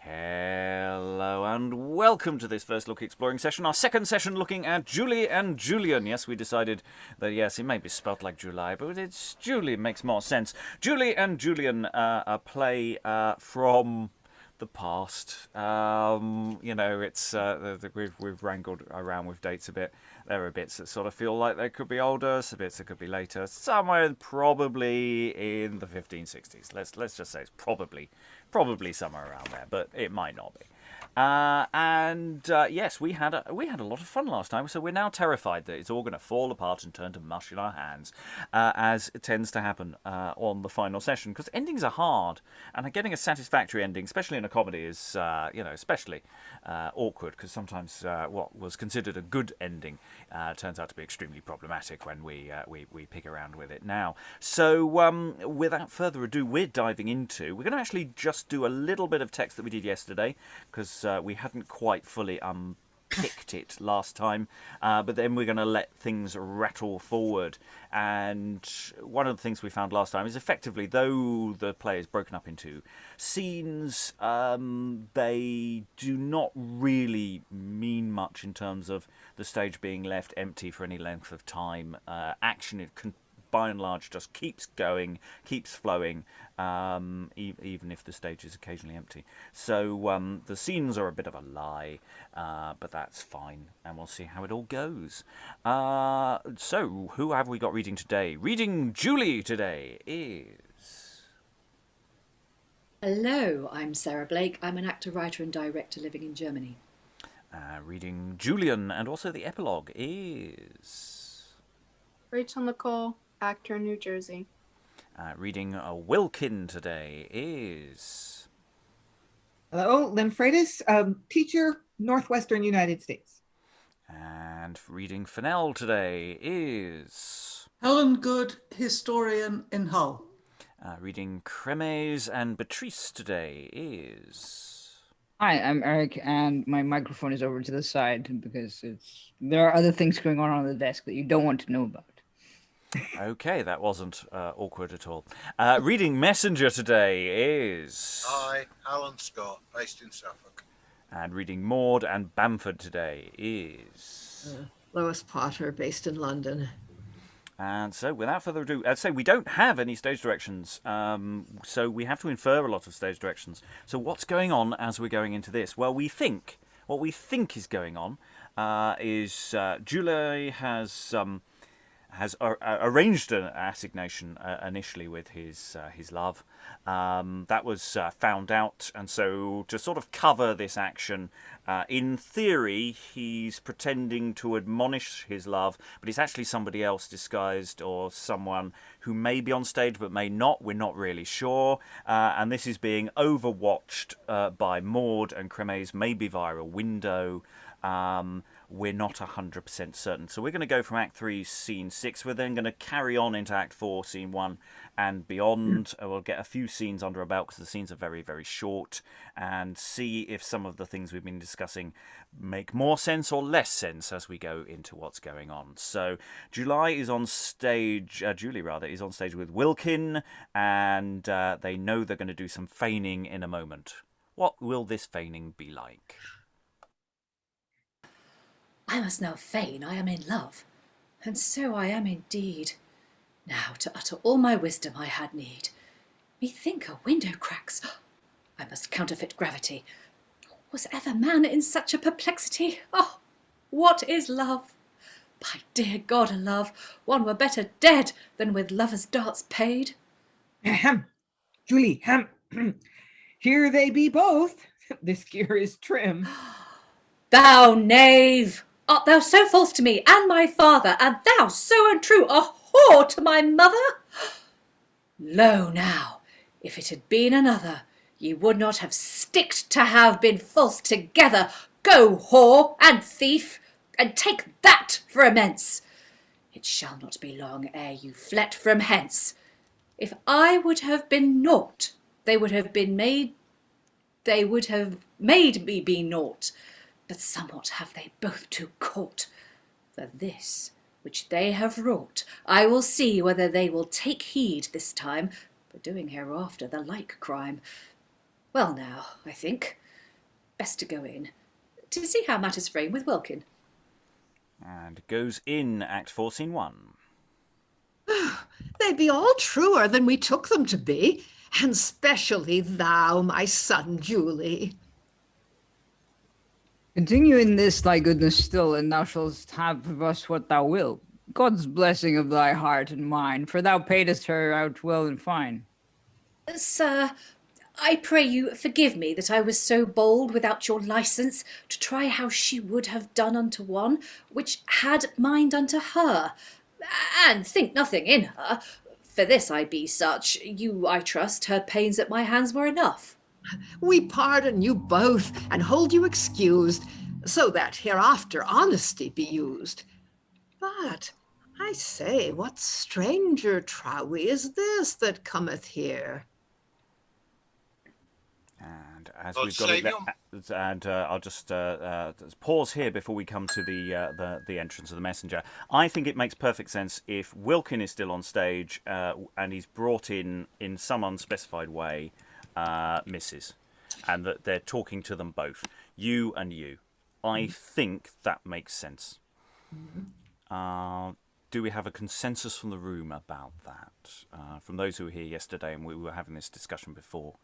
Hello and welcome to this first look exploring session, our second session looking at Julie and Julian. Yes, we decided that yes, it may be spelt like July, but it's Julie, makes more sense. Julie and Julian, a play from the past. It's we've wrangled around with dates a bit. There are bits that sort of feel like they could be older, some bits that could be later, somewhere probably in the 1560s. Let's just say it's probably somewhere around there, but it might not be. Yes, we had a lot of fun last time, so we're now terrified that it's all going to fall apart and turn to mush in our hands, as it tends to happen on the final session, because endings are hard, and getting a satisfactory ending, especially in a comedy, is especially awkward, because sometimes what was considered a good ending turns out to be extremely problematic when we pick around with it now. So without further ado, we're going to actually just do a little bit of text that we did yesterday, because we hadn't quite fully unpicked it last time, but then we're going to let things rattle forward. And one of the things we found last time is effectively, though the play is broken up into scenes, they do not really mean much in terms of the stage being left empty for any length of time. Action by and large just keeps going, keeps flowing, even if the stage is occasionally empty. So the scenes are a bit of a lie, but that's fine, and we'll see how it all goes. So who have we got reading today? Reading Julie today is... Hello, I'm Sarah Blake. I'm an actor, writer and director living in Germany. Reading Julian and also the epilogue is... Rachael Nicole, actor in New Jersey. Reading Wilkin today is... Hello, Lynn Freitas, teacher, Northwestern United States. And reading Fenell today is... Helen Good, historian in Hull. Reading Chremes and Bettrice today is... Hi, I'm Eric, and my microphone is over to the side because there are other things going on the desk that you don't want to know about. Okay, that wasn't awkward at all. Reading Messenger today is... Hi, Alan Scott, based in Suffolk. And reading Mawd and Bamford today is... Lois Potter, based in London. And so, without further ado, I'd say we don't have any stage directions, so we have to infer a lot of stage directions. So what's going on as we're going into this? Well, what we think is going on is Julie has arranged an assignation initially with his love. That was found out, and so to sort of cover this action, in theory, he's pretending to admonish his love, but he's actually somebody else disguised, or someone who may be on stage but may not. We're not really sure. And this is being overwatched by Mawd and Chremes, maybe via a window. We're not 100% certain. So we're going to go from Act 3, Scene 6. We're then going to carry on into Act 4, Scene 1 and beyond. We'll get a few scenes under our belt because the scenes are very, very short, and see if some of the things we've been discussing make more sense or less sense as we go into what's going on. So Julie is on stage with Wilkin, and they know they're going to do some feigning in a moment. What will this feigning be like? I must now feign I am in love, and so I am indeed. Now to utter all my wisdom I had need. Methink a window cracks. I must counterfeit gravity. Was ever man in such a perplexity? Oh, what is love? By dear God, a love, one were better dead than with lovers' darts paid. Ahem, Julie, here they be both. This gear is trim. Thou knave! Art thou so false to me and my father, and thou so untrue, a whore to my mother? Lo now, if it had been another, ye would not have sticked to have been false together. Go, whore and thief, and take that for amends. It shall not be long ere you flet from hence. If I would have been naught, they would have made me be naught. But somewhat have they both to court. For this which they have wrought, I will see whether they will take heed this time, for doing hereafter the like crime. Well now, I think, best to go in, to see how matters frame with Wilkin. And goes in Act 4, Scene 1. They be all truer than we took them to be, and specially thou, my son Julie. Continue in this thy goodness still, and thou shalt have of us what thou wilt. God's blessing of thy heart and mine, for thou paidest her out well and fine. Sir, I pray you forgive me that I was so bold without your licence to try how she would have done unto one which had mind unto her, and think nothing in her. For this I be such, you, I trust, her pains at my hands were enough. We pardon you both and hold you excused, so that hereafter honesty be used. But I say, what stranger trowie is this that cometh here? And as we've got it, and I'll just pause here before we come to the entrance of the messenger. I think it makes perfect sense if Wilkin is still on stage and he's brought in some unspecified way, Mrs. and that they're talking to them both, you and you. I think that makes sense. Do we have a consensus from the room about that? From those who were here yesterday, and we were having this discussion before.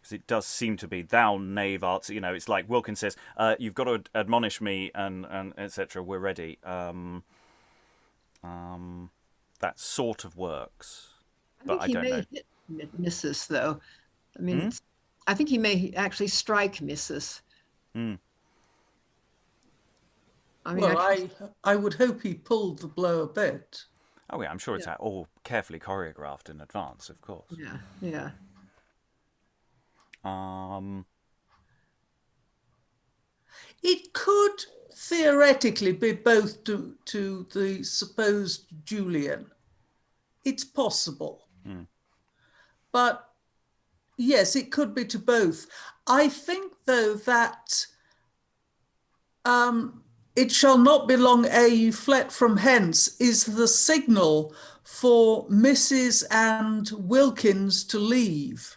Because it does seem to be, thou knave art, it's like Wilkin says, you've got to admonish me and etc. We're ready. That sort of works. But I don't know. Hit Mrs. though. I mean, I think he may actually strike Mrs. I mean, I would hope he pulled the blow a bit. Oh yeah, I'm sure it's all carefully choreographed in advance, of course. Yeah. It could theoretically be both to the supposed Julian. It's possible. But yes, it could be to both. I think, though, that it shall not be long ere you flet from hence is the signal for Mrs. and Wilkins to leave.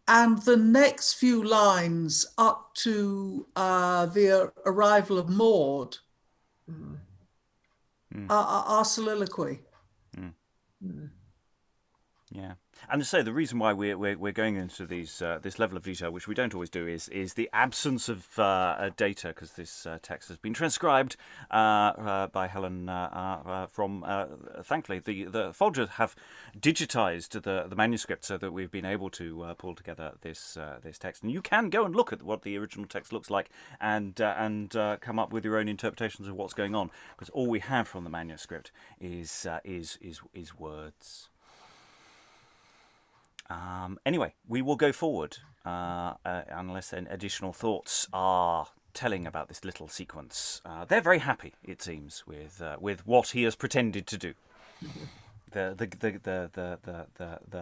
And the next few lines up to the arrival of Mawd are soliloquy. Yeah, and to say the reason why we're going into these this level of detail, which we don't always do, is the absence of data, because this text has been transcribed by Helen from thankfully the Folgers have digitized the manuscript so that we've been able to pull together this text, and you can go and look at what the original text looks like and come up with your own interpretations of what's going on, because all we have from the manuscript is words. Anyway, we will go forward unless any additional thoughts are telling about this little sequence. They're very happy, it seems, with what he has pretended to do. The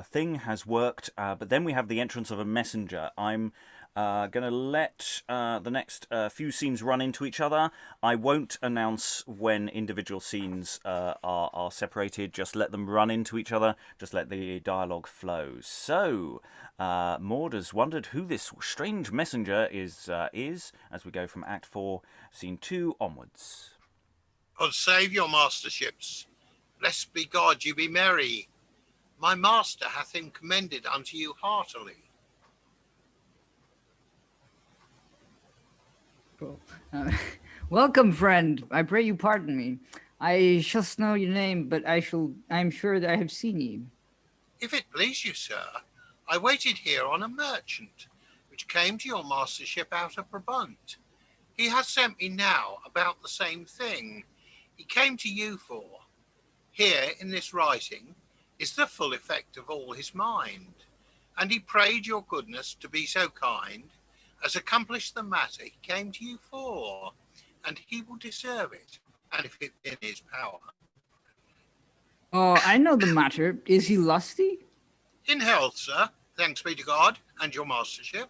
thing has worked, but then we have the entrance of a messenger. I'm going to let the next few scenes run into each other. I won't announce when individual scenes are separated. Just let them run into each other. Just let the dialogue flow. So, Mawd has wondered who this strange messenger is as we go from Act 4, Scene 2 onwards. God save your masterships. Blessed be God, you be merry. My master hath him commended unto you heartily. Welcome, friend. I pray you pardon me. I shall know your name, but I am sure that I have seen ye. If it please you, sir, I waited here on a merchant, which came to your mastership out of Brabant. He has sent me now about the same thing. He came to you for. Here in this writing is the full effect of all his mind, and he prayed your goodness to be so kind as accomplish the matter he came to you for, and he will deserve it, and if it be in his power. Oh, I know the matter. Is he lusty? In health, sir, thanks be to God and your mastership.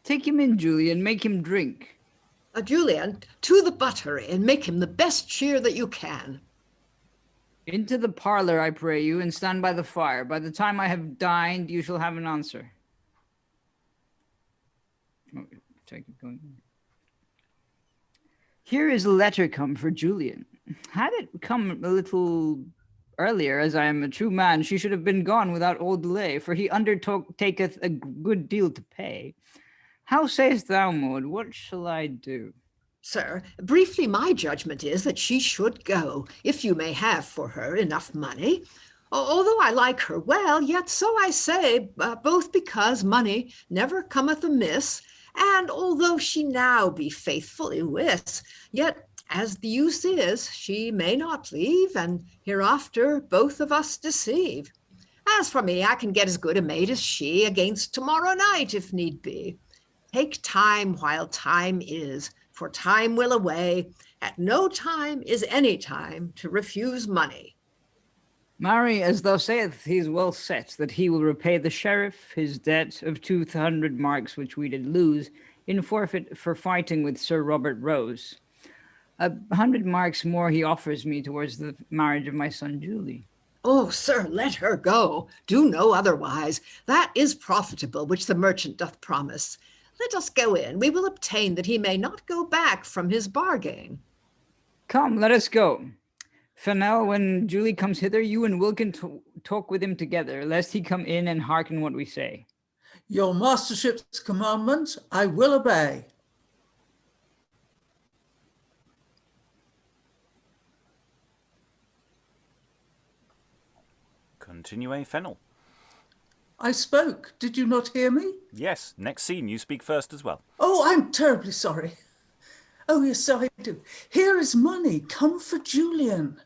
Take him in, Julian, make him drink. Julian, to the buttery, and make him the best cheer that you can. Into the parlour, I pray you, and stand by the fire. By the time I have dined, you shall have an answer. Take it going. Here is a letter come for Julian. Had it come a little earlier, as I am a true man, she should have been gone without all delay, for he undertaketh a good deal to pay. How sayest thou, Mawd? What shall I do? Sir, briefly, my judgment is that she should go, if you may have for her enough money. Although I like her well, yet so I say, both because money never cometh amiss, and although she now be faithfully wis, yet as the use is, she may not leave, and hereafter both of us deceive. As for me, I can get as good a maid as she against tomorrow night, if need be. Take time while time is, for time will away. At no time is any time to refuse money. Marry, as thou sayest, he is well set, that he will repay the sheriff his debt of 200 marks which we did lose in forfeit for fighting with Sir Robert Rose. 100 marks more he offers me towards the marriage of my son Julie. Oh, sir, let her go. Do no otherwise. That is profitable, which the merchant doth promise. Let us go in. We will obtain that he may not go back from his bargain. Come, let us go. Fenell, when Julie comes hither, you and Wilkin talk with him together, lest he come in and hearken what we say. Your mastership's commandment I will obey. Continue, Fenell. I spoke. Did you not hear me? Yes, next scene, you speak first as well. Oh, I'm terribly sorry. Oh, yes, so I do. Here is money, come for Julian.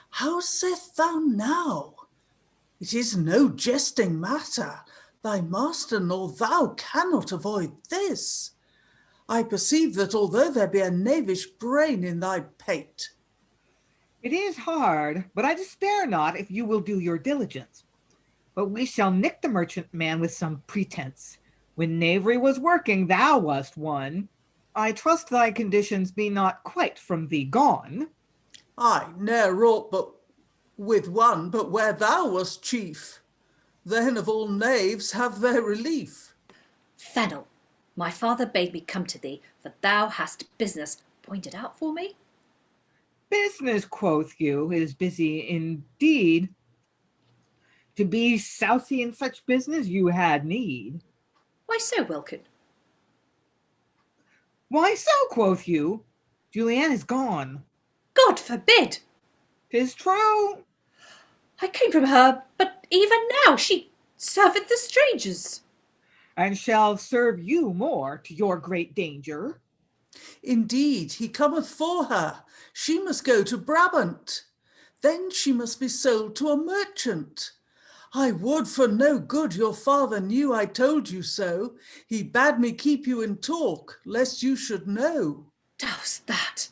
How sayest thou now? It is no jesting matter. Thy master nor thou cannot avoid this. I perceive that although there be a knavish brain in thy pate. It is hard, but I despair not if you will do your diligence. But we shall nick the merchantman with some pretense. When knavery was working, thou wast one. I trust thy conditions be not quite from thee gone. I ne'er wrought but with one, but where thou wast chief. Then of all knaves have their relief. Fennel, my father bade me come to thee, for thou hast business pointed out for me. Business, quoth you, is busy indeed. To be sousy in such business you had need. Why so, Wilkin? Why so, quoth you? Julian is gone. God forbid! 'Tis true. I came from her, but even now she serveth the strangers. And shall serve you more to your great danger. Indeed, he cometh for her. She must go to Brabant. Then she must be sold to a merchant. I would for no good your father knew I told you so. He bade me keep you in talk, lest you should know. Dost that?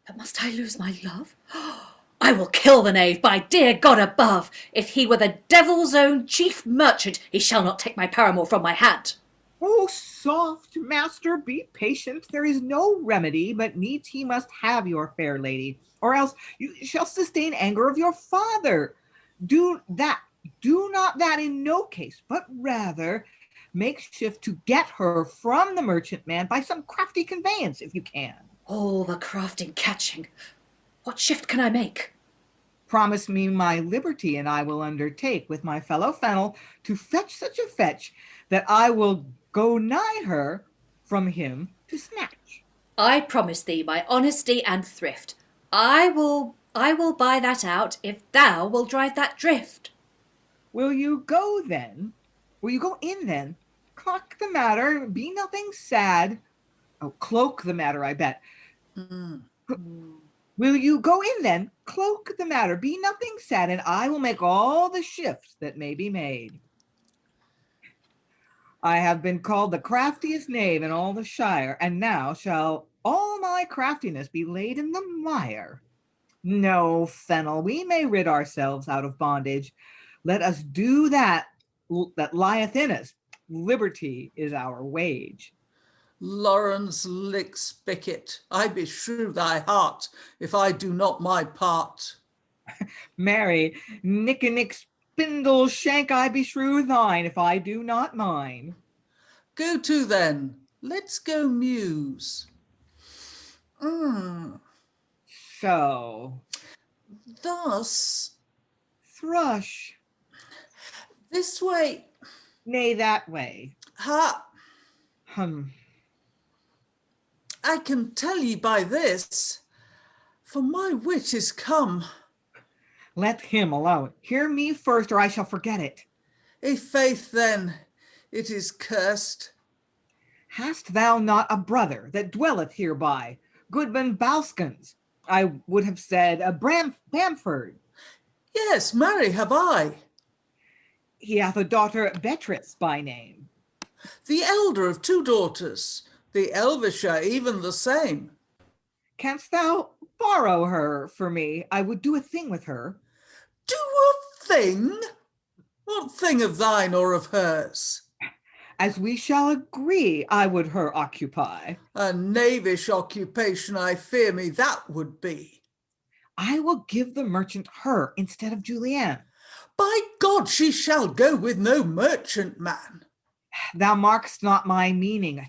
But must I lose my love? I will kill the knave, by dear God above. If he were the devil's own chief merchant, he shall not take my paramour from my hand. Oh, soft master, be patient. There is no remedy, but needs he must have your fair lady, or else you shall sustain anger of your father. Do not that in no case, but rather make shift to get her from the merchantman by some crafty conveyance, if you can. All the craft in catching. What shift can I make? Promise me my liberty, and I will undertake with my fellow Fennel to fetch such a fetch that I will go nigh her from him to snatch. I promise thee my honesty and thrift. I will buy that out if thou will drive that drift. Will you go then? Will you go in then? Cloak the matter, be nothing sad. Oh, cloak the matter, I bet. Will you go in then? Cloak the matter, be nothing sad, and I will make all the shifts that may be made. I have been called the craftiest knave in all the shire, and now shall all my craftiness be laid in the mire. No, Fennel, we may rid ourselves out of bondage. Let us do that lieth in us. Liberty is our wage. Lawrence Lickspicket, I beshrew thy heart if I do not my part. Marry, Nick and Nick Spindle Shank, I beshrew thine if I do not mine. Go to then, Let's go muse. So, Thus, thrush, this way. nay, that way. Ha! Hum. I can tell ye by this, for my wit is come. Let him alone. Hear me first, or I shall forget it. A faith, then, it is cursed. Hast thou not a brother that dwelleth hereby, Goodman Balskins? I would have said a Bamford. Yes, marry have I. He hath a daughter Bettrice by name. The elder of 2 daughters, the elvisher even the same. Canst thou borrow her for me? I would do a thing with her. Do a thing? What thing of thine or of hers? As we shall agree, I would her occupy. A knavish occupation, I fear me, that would be. I will give the merchant her instead of Julian. By God, she shall go with no merchant man. Thou mark'st not my meaning,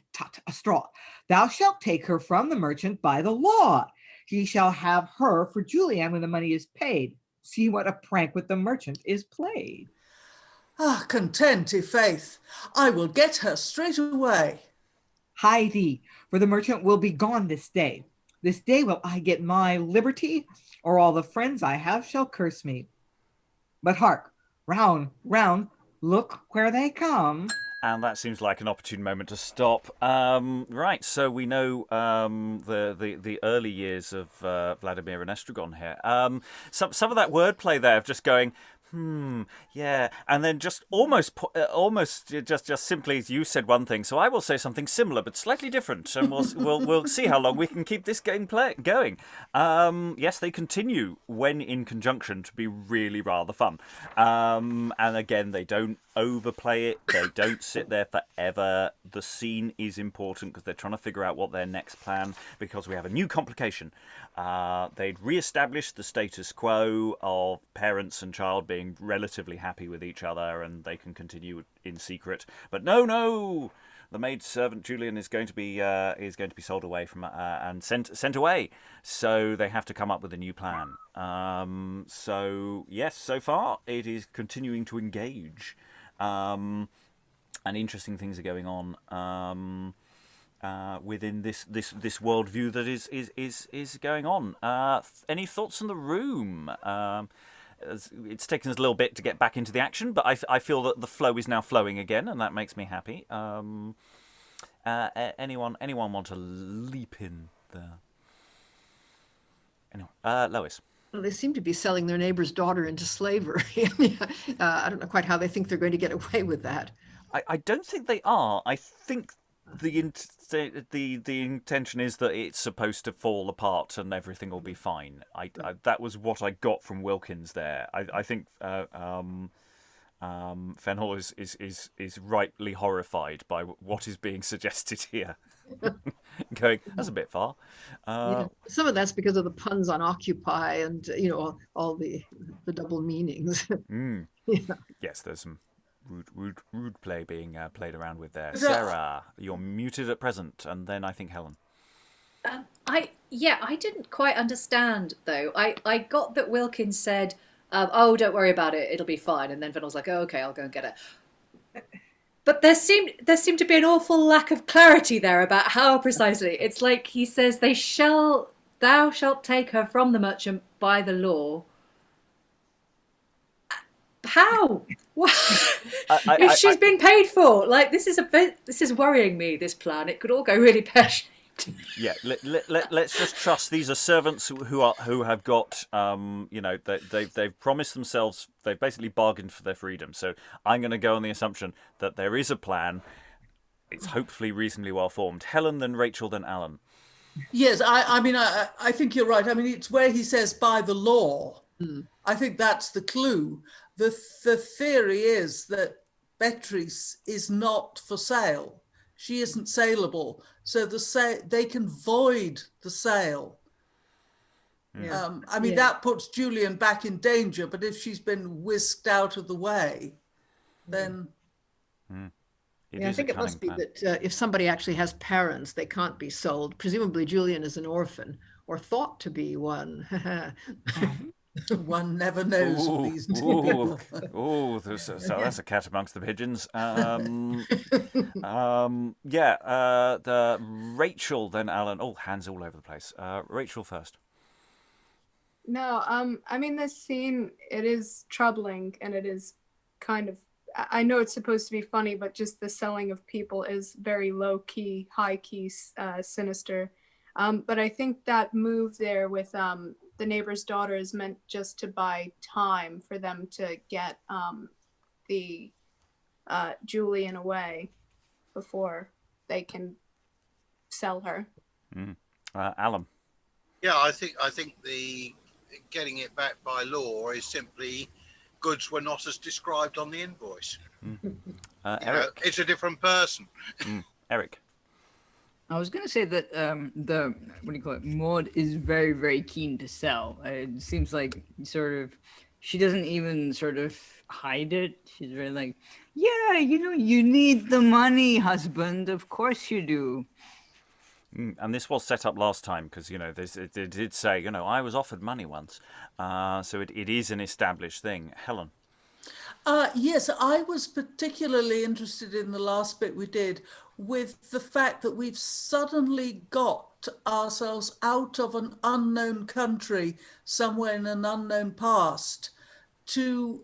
a straw. Thou shalt take her from the merchant by the law. He shall have her for Julian when the money is paid. See what a prank with the merchant is played. Ah, content, i' faith. I will get her straight away. Hie thee, for the merchant will be gone this day. This day will I get my liberty, or all the friends I have shall curse me. But hark, round, look where they come. And that seems like an opportune moment to stop. Right, so we know the early years of Vladimir and Estragon here. Some of that wordplay there of just going, yeah, and then just almost just simply, as you said one thing, so I will say something similar but slightly different, and we'll see how long we can keep this game going. Yes, they continue when in conjunction to be really rather fun, and again they don't overplay it. They don't sit there forever. The scene is important because they're trying to figure out what their next plan, because we have a new complication. They'd re-established the status quo of parents and child being relatively happy with each other, and they can continue in secret. But no, the maid servant Julian is going to be sold away from and sent away. So they have to come up with a new plan. So yes, so far it is continuing to engage, and interesting things are going on within this worldview that is going on. Any thoughts on the room? It's taken us a little bit to get back into the action, but I feel that the flow is now flowing again, and that makes me happy. Anyone want to leap in there? Anyone? Lois. Well, they seem to be selling their neighbor's daughter into slavery. I don't know quite how they think they're going to get away with that. I don't think they are. I think the intention is that it's supposed to fall apart and everything will be fine. That was what I got from Wilkins there. I think Fenell is rightly horrified by what is being suggested here. Going, that's a bit far. Yeah. Some of that's because of the puns on occupy and all the double meanings. Yeah. Yes, there's some rude play being played around with there. Sarah, you're muted at present, and then I think Helen. I didn't quite understand though. I got that Wilkin said, "Oh, don't worry about it, it'll be fine," and then Fennell's like, "Oh, okay, I'll go and get it." But there seemed to be an awful lack of clarity there about how precisely. It's like he says, "Thou shalt take her from the merchant by the law." How? If she's been paid for, like this is worrying me. This plan, it could all go really pear-shaped. Yeah, let's just trust these are servants who have got they've promised themselves, they've basically bargained for their freedom. So I'm going to go on the assumption that there is a plan. It's hopefully reasonably well formed. Helen, then Rachael, then Alan. Yes, I think you're right. I mean, it's where he says by the law. I think that's the clue. The theory is that Bettrice is not for sale. She isn't saleable, so they can void the sale. Yeah. That puts Julian back in danger, but if she's been whisked out of the way, then... It Yeah, I is a think it cunning must be plan. that if somebody actually has parents, they can't be sold. Presumably, Julian is an orphan or thought to be one. One never knows with Ooh, these ooh, people. ooh! So that's a cat amongst the pigeons. Yeah. The Rachael, then Alan. Oh, hands all over the place. Rachael first. No, I mean, this scene, it is troubling, and it is kind of, I know it's supposed to be funny, but just the selling of people is very low key, high key, sinister. But I think that move there with the neighbor's daughter is meant just to buy time for them to get the Julian away before they can sell her. Alan. Yeah, I think the getting it back by law is simply goods were not as described on the invoice. Eric. It's a different person. Eric. I was going to say that the, what do you call it, Mawd is very, very keen to sell. It seems like she doesn't even sort of hide it. She's very like, yeah, you need the money, husband. Of course you do. And this was set up last time because, it did say, I was offered money once. So it is an established thing. Helen. Yes, I was particularly interested in the last bit we did with the fact that we've suddenly got ourselves out of an unknown country somewhere in an unknown past to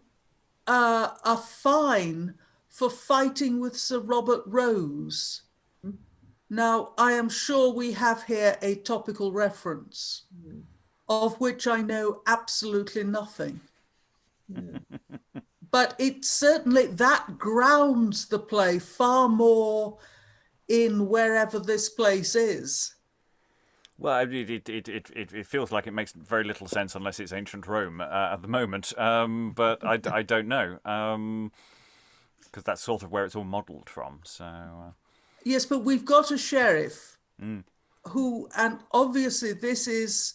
a fine for fighting with Sir Robert Rose. Now, I am sure we have here a topical reference of which I know absolutely nothing. But it certainly, that grounds the play far more in wherever this place is. Well, it feels like it makes very little sense unless it's ancient Rome at the moment. But I don't know, because that's sort of where it's all modelled from. So yes, but we've got a sheriff who, and obviously this is,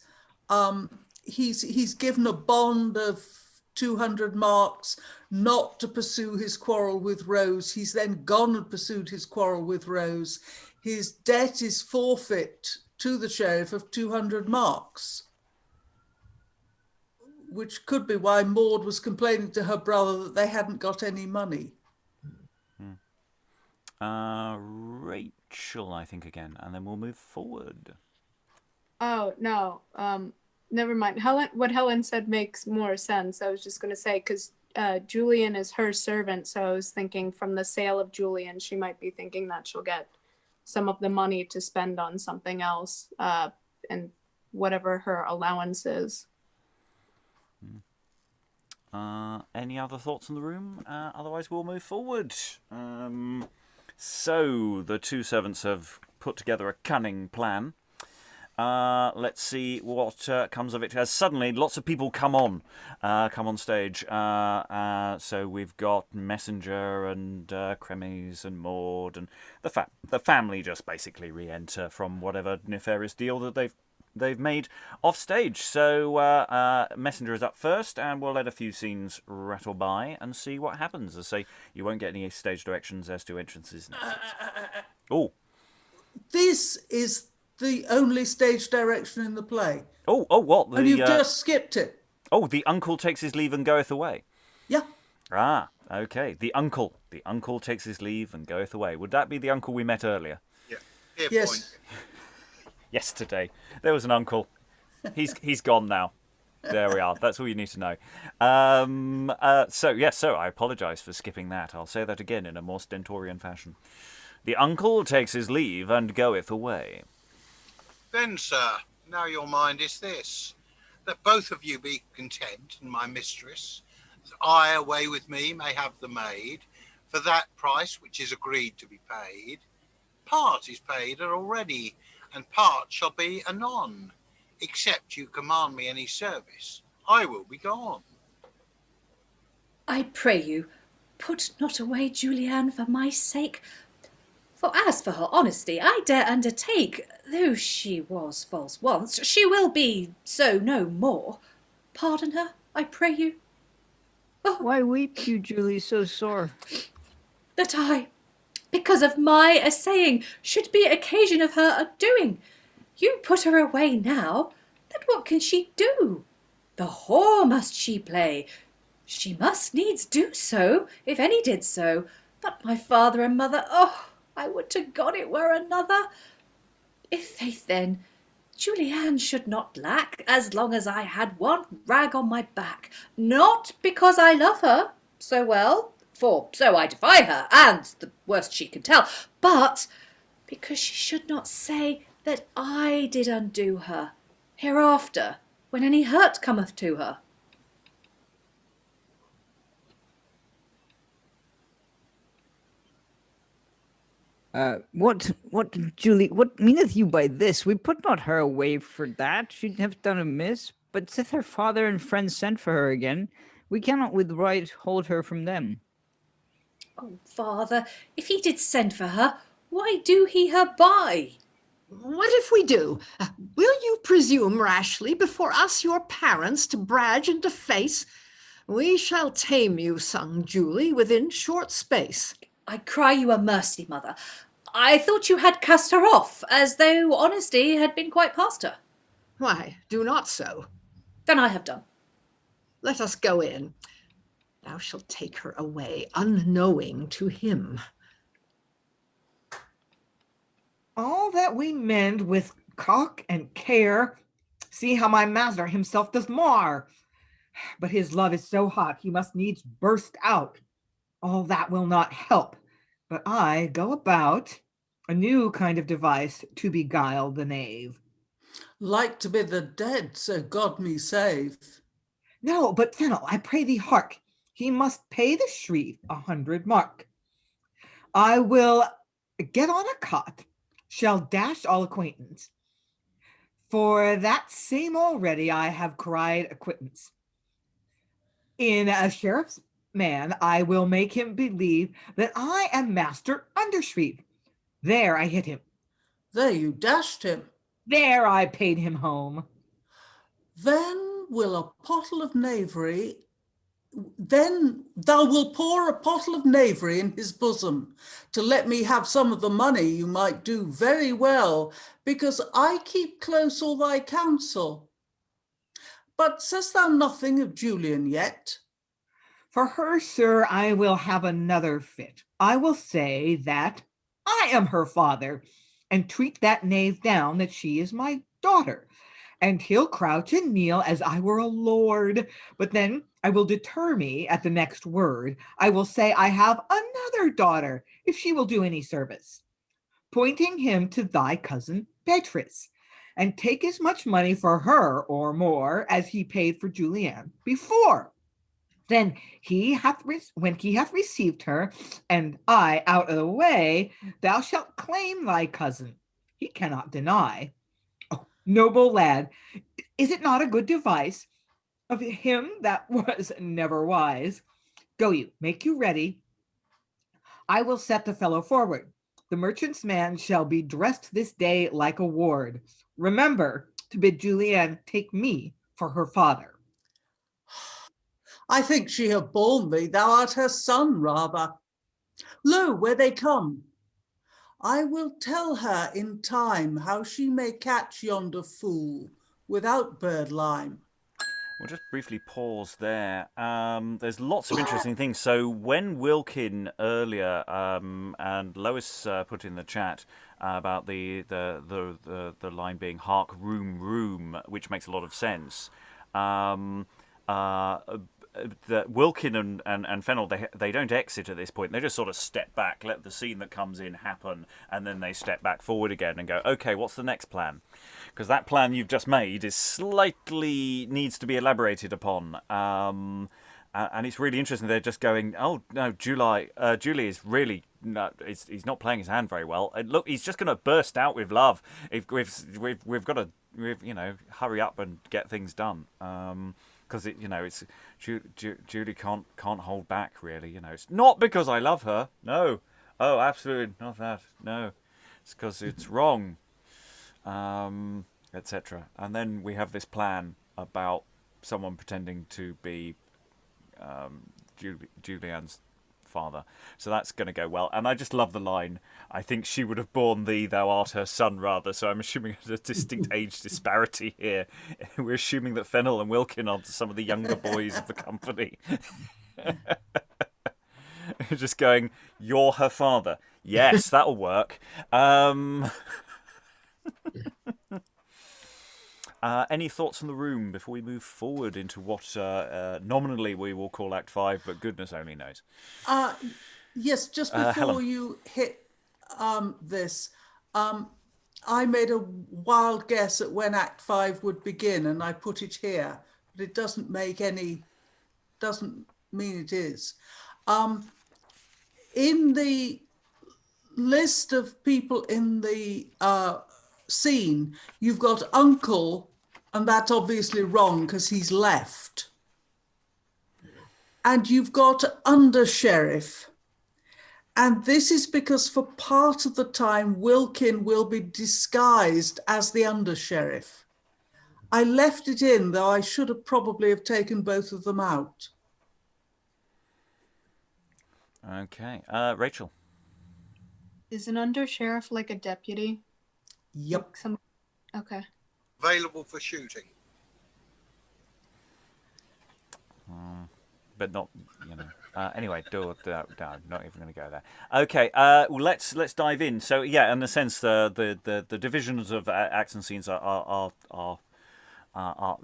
he's given a bond of 200 marks not to pursue his quarrel with Rose. He's then gone and pursued his quarrel with Rose. His debt is forfeit to the sheriff of 200 marks, which could be why Mawd was complaining to her brother that they hadn't got any money. Rachael, I think, again, and then we'll move forward. Oh, no. Never mind. What Helen said makes more sense. I was just going to say, because Julian is her servant, so I was thinking from the sale of Julian, she might be thinking that she'll get some of the money to spend on something else, and whatever her allowance is. Any other thoughts in the room? Otherwise, we'll move forward. So, the two servants have put together a cunning plan. Let's see what comes of it. As suddenly, lots of people come on stage. So we've got Messenger and Chremes and Mawd, and the family just basically re-enter from whatever nefarious deal that they've made off stage. So Messenger is up first, and we'll let a few scenes rattle by and see what happens. As I say, you won't get any stage directions as to entrances. Oh, this is the only stage direction in the play. Oh, what? And you've just skipped it. Oh, the uncle takes his leave and goeth away. Yeah. Ah, okay. The uncle takes his leave and goeth away. Would that be the uncle we met earlier? Yeah. Here, Yes. point. Yesterday. There was an uncle. He's gone now. There we are. That's all you need to know. So I apologise for skipping that. I'll say that again in a more stentorian fashion. The uncle takes his leave and goeth away. Then, sir, now your mind is this, that both of you be content, and my mistress, that I away with me may have the maid, for that price which is agreed to be paid. Part is paid already, and part shall be anon. Except you command me any service, I will be gone. I pray you, put not away Julian for my sake. For as for her honesty, I dare undertake, though she was false once, she will be so no more. Pardon her, I pray you. Oh, Why weep you, Julie, so sore? that I because of my assaying should be occasion of her doing. You put her away now, then what can she do? The whore must she play. She must needs do so, if any did so. But my father and mother, oh, I would to God it were another. If faith then, Julian should not lack, as long as I had one rag on my back, not because I love her so well, for so I defy her, and the worst she can tell, but because she should not say that I did undo her, hereafter, when any hurt cometh to her. Julie, what meaneth you by this? We put not her away for that. She'd have done amiss. But sith her father and friends sent for her again, we cannot with right hold her from them. Oh, father, if he did send for her, why do he her by? What if we do? Will you presume rashly before us your parents to brag and deface? We shall tame you, sung Julie, within short space. I cry you a mercy, mother. I thought you had cast her off, as though honesty had been quite past her. Why, do not so. Then I have done. Let us go in. Thou shalt take her away, unknowing to him. All that we mend with cock and care, see how my master himself does mar. But his love is so hot, he must needs burst out. All that will not help, but I go about a new kind of device to beguile the knave. Like to be the dead, so God me save. No, but Fenell, I pray thee hark. He must pay the shrieve 100 mark. I will get on a cot, shall dash all acquaintance. For that same already I have cried acquittance. In a sheriff's man, I will make him believe that I am master undershrieve. There I hit him. There you dashed him. There I paid him home. Then thou wilt pour a pottle of knavery in his bosom, to let me have some of the money you might do very well, because I keep close all thy counsel. But sayst thou nothing of Julian yet? For her, sir, I will have another fit. I will say that I am her father, and treat that knave down that she is my daughter. And he'll crouch and kneel as I were a lord. But then I will deter me at the next word. I will say I have another daughter, if she will do any service. Pointing him to thy cousin Bettrice, and take as much money for her or more as he paid for Julian before. Then when he hath received her, and I out of the way, thou shalt claim thy cousin. He cannot deny. Oh, noble lad, is it not a good device of him that was never wise? Go you, make you ready. I will set the fellow forward. The merchant's man shall be dressed this day like a ward. Remember to bid Julian take me for her father. I think she have borne thee, thou art her son rather. Lo, where they come. I will tell her in time how she may catch yonder fool without birdlime. We'll just briefly pause there. There's lots of interesting things. So when Wilkin earlier and Lois put in the chat about the line being "hark, room, room," which makes a lot of sense. That Wilkin and Fenell, they don't exit at this point. They just sort of step back, let the scene that comes in happen, and then they step back forward again and go, okay, what's the next plan? Because that plan you've just made is slightly needs to be elaborated upon. And it's really interesting. They're just going, oh no, Julie is really he's not playing his hand very well. And look, he's just going to burst out with love. We've got to hurry up and get things done. Because it's Julie can't hold back really. It's not because I love her. No, oh, absolutely not that. No, it's because it's wrong, etc. And then we have this plan about someone pretending to be Julian's father. So that's going to go well. And I just love the line, I think she would have borne thee, thou art her son, rather. So I'm assuming there's a distinct age disparity here. We're assuming that Fenell and Wilkin are some of the younger boys of the company. Just going, you're her father. Yes, that'll work. Any thoughts from the room before we move forward into what nominally we will call Act 5, but goodness only knows? Yes, just before Helen. you hit this, I made a wild guess at when Act 5 would begin, and I put it here, but it doesn't mean it is. In the list of people in the scene, you've got Uncle, and that's obviously wrong because he's left. And you've got Under Sheriff. And this is because for part of the time, Wilkin will be disguised as the Under Sheriff. I left it in, though I should have probably have taken both of them out. Okay. Rachael. Is an under sheriff like a deputy? Yep. Okay. Available for shooting. But not, anyway, no, not even going to go there. Okay, well, let's dive in. So, yeah, in a sense, the divisions of acts and scenes are I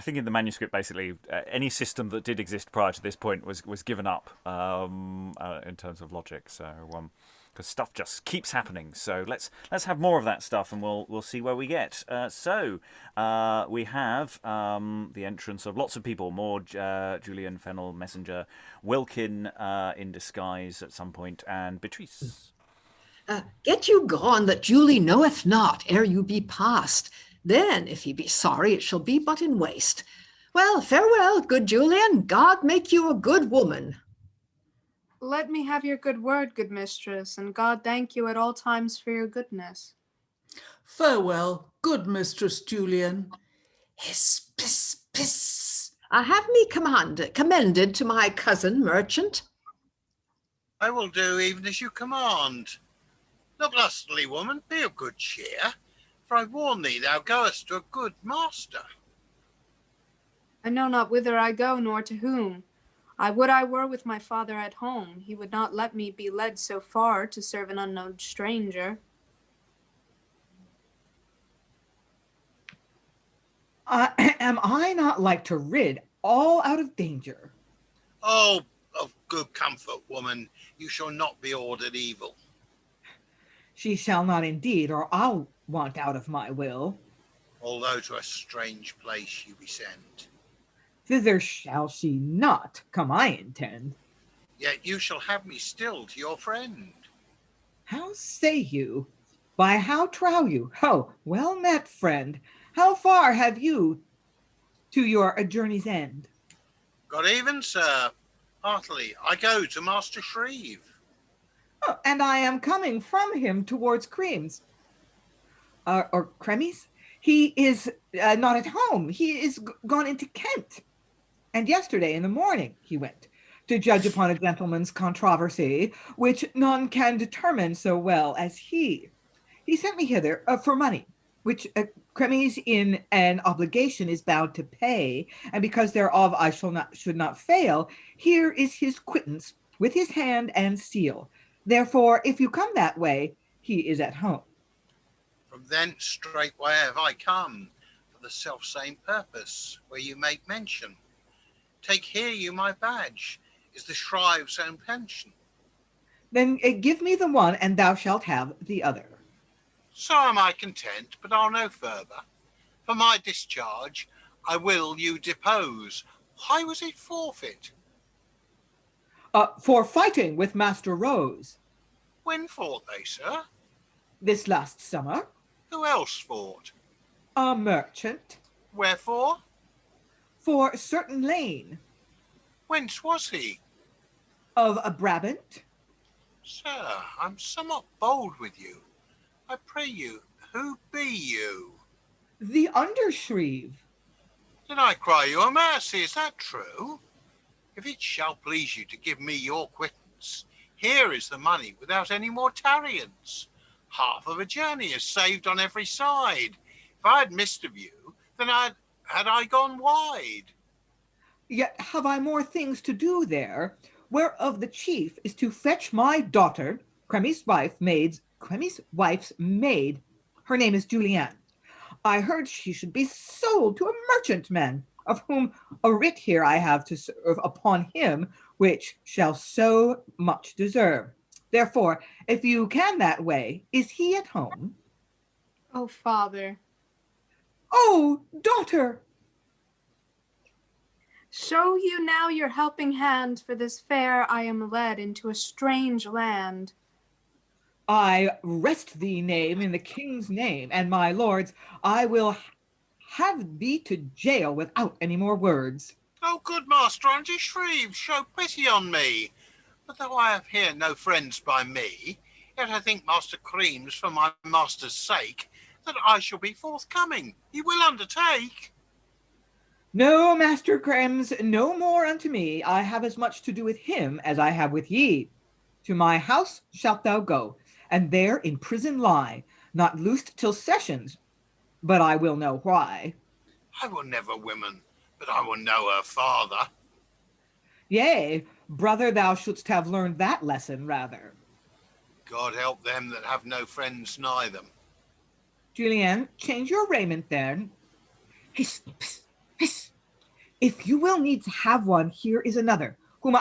think in the manuscript, basically, any system that did exist prior to this point was given up in terms of logic. So, because stuff just keeps happening. So let's have more of that stuff, and we'll see where we get. So we have the entrance of lots of people: Mawd, Julian, Fenell, Messenger, Wilkin in disguise at some point, and Bettrice. Get you gone that Julie knoweth not ere you be past. Then, if he be sorry, it shall be but in waste. Well, farewell, good Julian. God make you a good woman. Let me have your good word, good mistress, and God thank you at all times for your goodness. Farewell, good Mistress Julian. Hiss, piss, piss. Have me commended to my cousin merchant. I will do even as you command. Look lustily, woman, be of good cheer, for I warn thee thou goest to a good master. I know not whither I go, nor to whom. I would I were with my father at home. He would not let me be led so far to serve an unknown stranger. Am I not like to rid all out of danger? Oh, of good comfort, woman, you shall not be ordered evil. She shall not indeed, or I'll want out of my will. Although to a strange place you be sent. Thither shall she not come, I intend. Yet you shall have me still to your friend. How say you? By how trow you? Ho, well met, friend. How far have you to your journey's end? Good even, sir. Heartily, I go to Master Shreve. Oh, and I am coming from him towards Chremes. Or Chremes? He is not at home. He is gone into Kent. And yesterday in the morning he went, to judge upon a gentleman's controversy, which none can determine so well as he. He sent me hither for money, which Chremes in an obligation is bound to pay, and because thereof I should not fail, here is his quittance with his hand and seal. Therefore, if you come that way, he is at home. From thence straightway have I come, for the self-same purpose, where you make mention. Take here you my badge, is the Shrive's own pension. Then give me the one, and thou shalt have the other. So am I content, but I'll no further. For my discharge, I will you depose. Why was it forfeit? For fighting with Master Rose. When fought they, sir? This last summer. Who else fought? A merchant. Wherefore? For certain lane. Whence was he? Of a Brabant. Sir, I'm somewhat bold with you. I pray you, who be you? The Under Shreve. Did I cry you a mercy, is that true? If it shall please you to give me your quittance, here is the money without any more tarriance. Half of a journey is saved on every side. If I had missed of you, then had I gone wide. Yet have I more things to do there, whereof the chief is to fetch my daughter, Chremes' wife's maid. Her name is Julian. I heard she should be sold to a merchantman, of whom a writ here I have to serve upon him, which shall so much deserve. Therefore, if you can that way, is he at home? Oh, father. Oh, daughter! Show you now your helping hand, for this fair I am led into a strange land. I rest thee, knave, in the king's name, and my lord's, I will have thee to jail without any more words. Oh, good master Auntie Shreves, show pity on me. But though I have here no friends by me, yet I think Master Chremes, for my master's sake, that I shall be forthcoming. He will undertake. No, Master Chremes, no more unto me. I have as much to do with him as I have with ye. To my house shalt thou go, and there in prison lie, not loosed till sessions, but I will know why. I will never women, but I will know her father. Yea, brother, thou shouldst have learned that lesson rather. God help them that have no friends nigh them. Julian, change your raiment then. Hiss, hiss, hiss. If you will needs have one, here is another, whom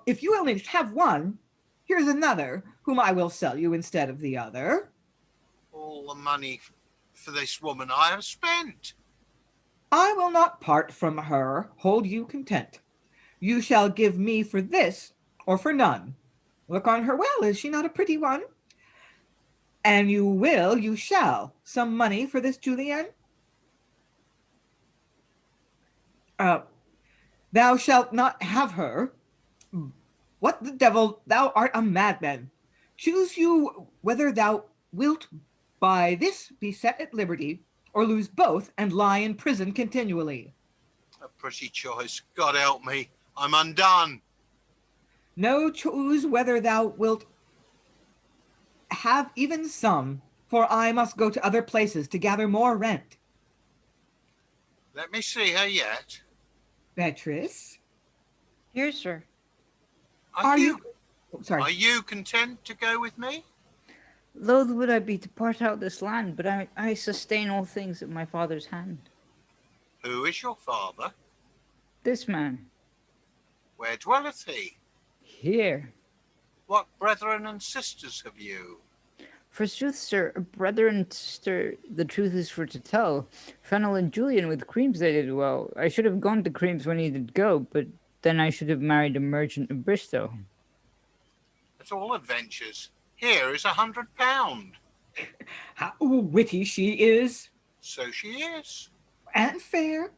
if you will needs have one, here is another, whom I will sell you instead of the other. All the money for this woman I have spent. I will not part from her, hold you content. You shall give me for this, or for none. Look on her well, is she not a pretty one? And you shall, some money for this Julian? Thou shalt not have her. What the devil, thou art a madman. Choose you whether thou wilt by this be set at liberty, or lose both and lie in prison continually. A pretty choice, God help me, I'm undone. No, choose whether thou wilt have even some, for I must go to other places to gather more rent. Let me see her yet. Bettrice, Here, sir. Are you sorry. Are you content to go with me? Loath would I be to part out this land, but I sustain all things at my father's hand. Who is your father? This man, Where dwelleth he? here. What brethren and sisters have you? Forsooth, sir, a brother and sister, the truth is for to tell. Fenell and Julian with Chremes they did well. I should have gone to Chremes when he did go, but then I should have married a merchant of Bristol. At all adventures, here is £100. How witty she is, So she is. and fair.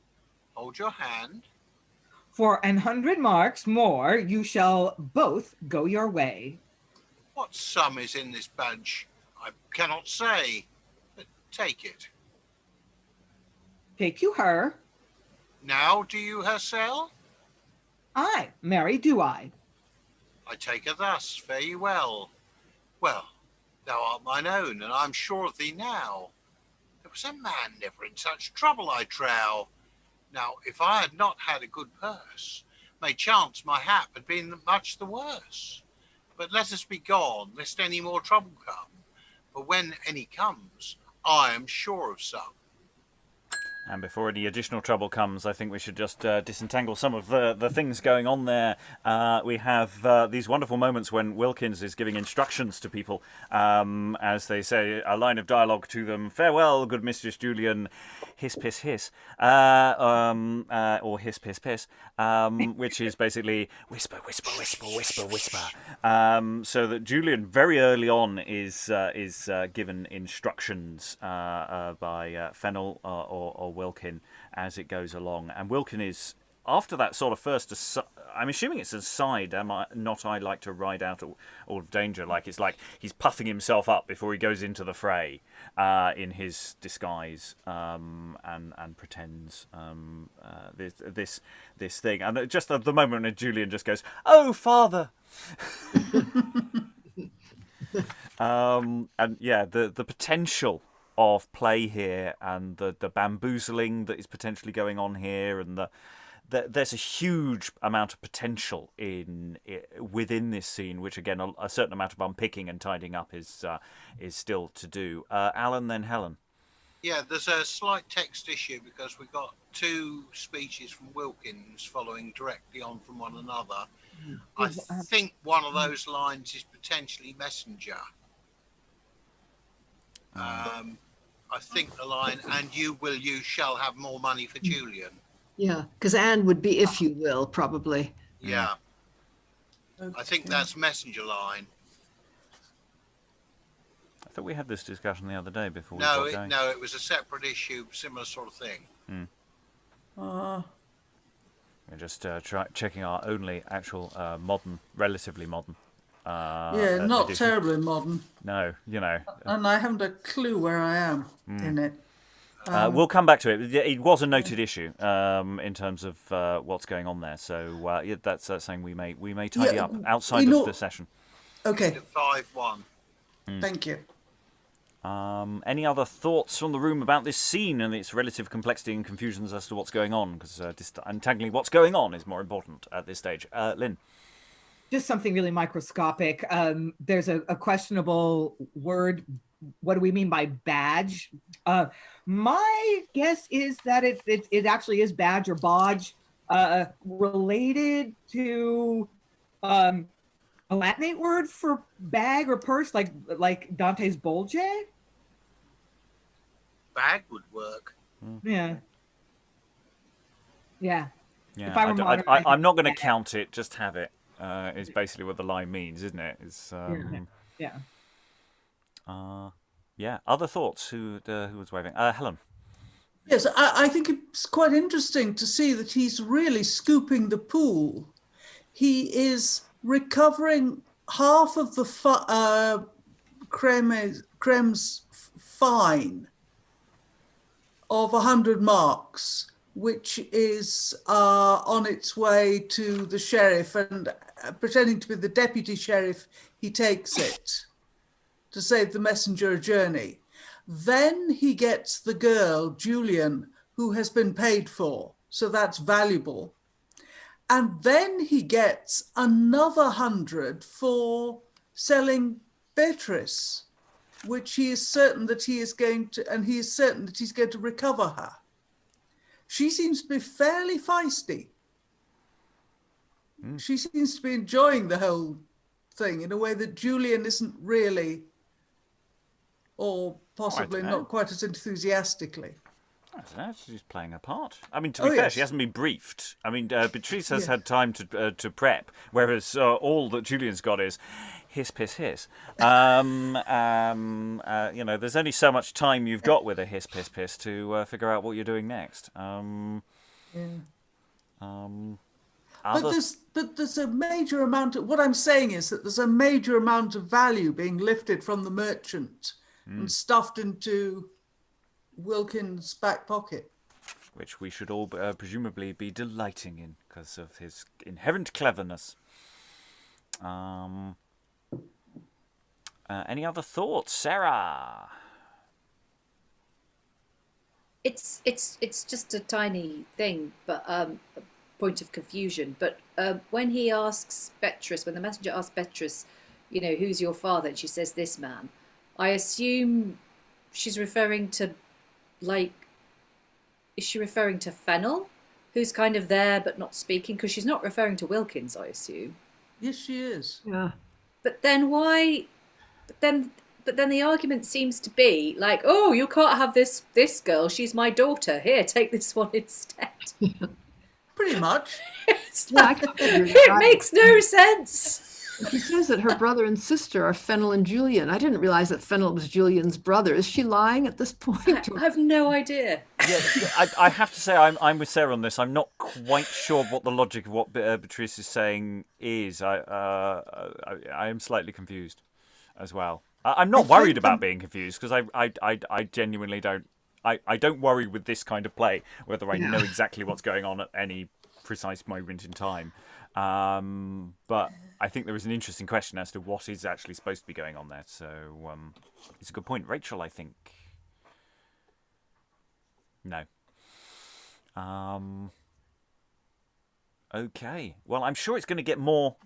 Hold your hand. For 100 marks more, you shall both go your way. What sum is in this badge? I cannot say, but take it. Take you her. Now do you her sell? Aye, marry do I. I take her thus, fare you well. Well, thou art mine own, and I'm sure of thee now. There was a man never in such trouble, I trow. Now, if I had not had a good purse, may chance my hap had been much the worse. But let us be gone, lest any more trouble come. For when any comes, I am sure of some. And before any additional trouble comes, I think we should just disentangle some of the things going on there. We have these wonderful moments when Wilkins is giving instructions to people, as they say, a line of dialogue to them. Farewell, good Mistress Julian, hiss, piss, hiss, or hiss, piss, piss, which is basically whisper, whisper, whisper, whisper, whisper. So that Julian very early on is given instructions by Fenell or Wilkin as it goes along, and Wilkin is after that sort of first, I'm assuming it's aside. I like to ride out all of danger. Like it's like he's puffing himself up before he goes into the fray in his disguise and pretends this thing. And just at the moment when Julian just goes, "Oh, father." And yeah, the potential of play here and the bamboozling that is potentially going on here, and there's a huge amount of potential within this scene, which again a certain amount of unpicking and tidying up is still to do. Alan, then Helen. Yeah, there's a slight text issue because we've got two speeches from Wilkins following directly on from one another. I think one of those lines is potentially messenger. I think the line, "and you shall have more money for Julian." Yeah, because "and" would be "if you will," probably. Yeah. I think that's messenger line. I thought we had this discussion the other day before. No, it was a separate issue, similar sort of thing. We're just checking our only actual relatively modern. Not edition. terribly modern. No, And I haven't a clue where I am in it. We'll come back to it. It was a noted issue in terms of what's going on there. So that's something we may tidy up outside of the session. Okay. 5-1. Thank you. Any other thoughts from the room about this scene and its relative complexity and confusions as to what's going on? Because untangling what's going on is more important at this stage. Lynn. Just something really microscopic. There's a questionable word. What do we mean by badge? My guess is that it actually is badge or bodge, related to a Latinate word for bag or purse, like Dante's bolge. Bag would work. Yeah. Yeah. If I were modern, I'm not going to count it. Just have it. Is basically what the line means, isn't it? It's yeah. Other thoughts? Who was waving? Helen. Yes, I think it's quite interesting to see that he's really scooping the pool. He is recovering half of the Chremes fine of 100 marks, which is on its way to the sheriff, and pretending to be the deputy sheriff, he takes it to save the messenger a journey. Then he gets the girl, Julian, who has been paid for, so that's valuable. And then he gets another 100 for selling Bettrice, which he is certain that he is going to, and he is certain that he's going to recover her. She seems to be fairly feisty. She seems to be enjoying the whole thing in a way that Julian isn't really, or possibly not quite as enthusiastically. I don't know, she's playing a part. I mean, to be fair, she hasn't been briefed. I mean, Bettrice has had time to prep, whereas all that Julian's got is hiss, piss, hiss. There's only so much time you've got with a hiss, piss, piss to figure out what you're doing next. But there's a major amount of, what I'm saying is that there's a major amount of value being lifted from the merchant and stuffed into Wilkin's back pocket. Which we should all presumably be delighting in because of his inherent cleverness. Any other thoughts, Sarah? It's just a tiny thing, but a point of confusion. But when he asks Bettrice, when the messenger asks Bettrice, who's your father, and she says this man, I assume she's referring to, is she referring to Fenell, who's kind of there but not speaking? Because she's not referring to Wilkins, I assume. Yes, she is. Yeah. But then why? But then the argument seems to be like, oh, you can't have this girl. She's my daughter. Here, take this one instead. Pretty much. It's like, it makes no sense. She says that her brother and sister are Fenell and Julian. I didn't realize that Fenell was Julian's brother. Is she lying at this point? I have no idea. Yeah, I have to say I'm with Sarah on this. I'm not quite sure what the logic of what Bettrice is saying is. I am slightly confused as well. I'm not worried about being confused because I genuinely don't. I don't worry with this kind of play, whether I know exactly what's going on at any precise moment in time. But I think there is an interesting question as to what is actually supposed to be going on there. So it's a good point. Rachael, I think. No. Okay. Well, I'm sure it's going to get more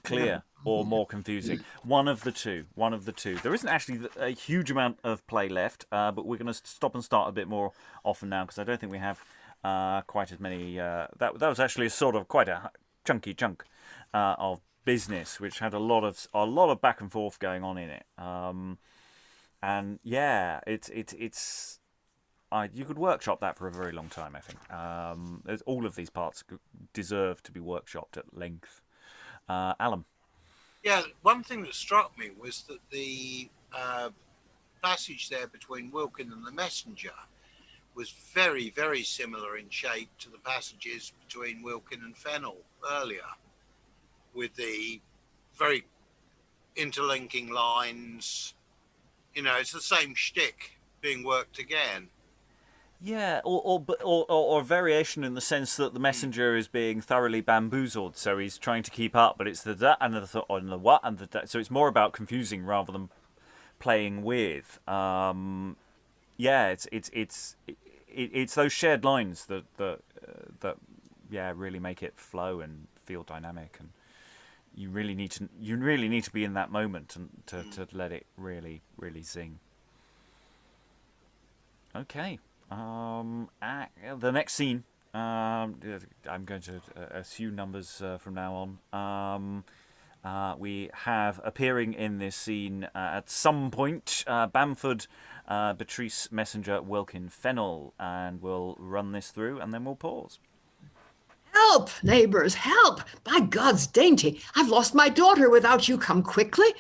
clear or more confusing. One of the two. There isn't actually a huge amount of play left, but we're going to stop and start a bit more often now because I don't think we have quite as many. That was actually quite a chunky chunk of business, which had a lot of back and forth going on in it. And yeah, it's. You could workshop that for a very long time, I think. All of these parts deserve to be workshopped at length. Alan? Yeah, one thing that struck me was that the passage there between Wilkin and the messenger was very, very similar in shape to the passages between Wilkin and Fenell earlier, with the very interlinking lines. You know, it's the same shtick being worked again. Yeah, or variation in the sense that the messenger is being thoroughly bamboozled, so he's trying to keep up, but it's the that and the and the what and the that. So it's more about confusing rather than playing with. Yeah, it's those shared lines that really make it flow and feel dynamic, and you really need to be in that moment and to let it really sing. Okay. The next scene, I'm going to assume numbers from now on. We have appearing in this scene at some point Bamford, Bettrice, Messenger, Wilkin, Fenell, and we'll run this through and then we'll pause. Help, neighbors, help! By God's dainty, I've lost my daughter without you. Come quickly.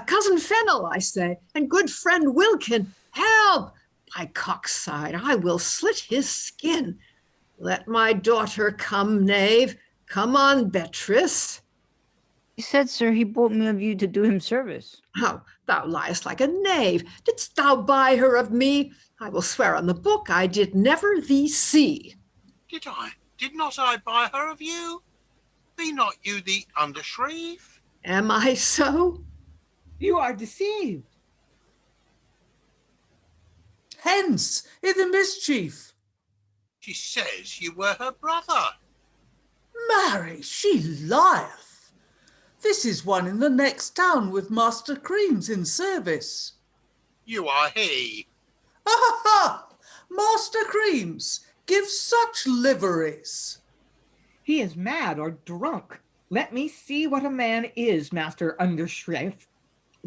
Cousin Fenell, I say, and good friend Wilkin, help! By cockside, I will slit his skin. Let my daughter come, knave. Come on, Bettrice. He said, sir, he bought me of you to do him service. How, thou liest like a knave. Didst thou buy her of me? I will swear on the book I did never thee see. Did I? Did not I buy her of you? Be not you the undershrieve? Am I so? You are deceived. Hence, in the mischief. She says you were her brother. Marry, she lieth. This is one in the next town with Master Chremes in service. You are he. Ha ha! Master Chremes, give such liveries. He is mad or drunk. Let me see what a man is, Master Undershrift.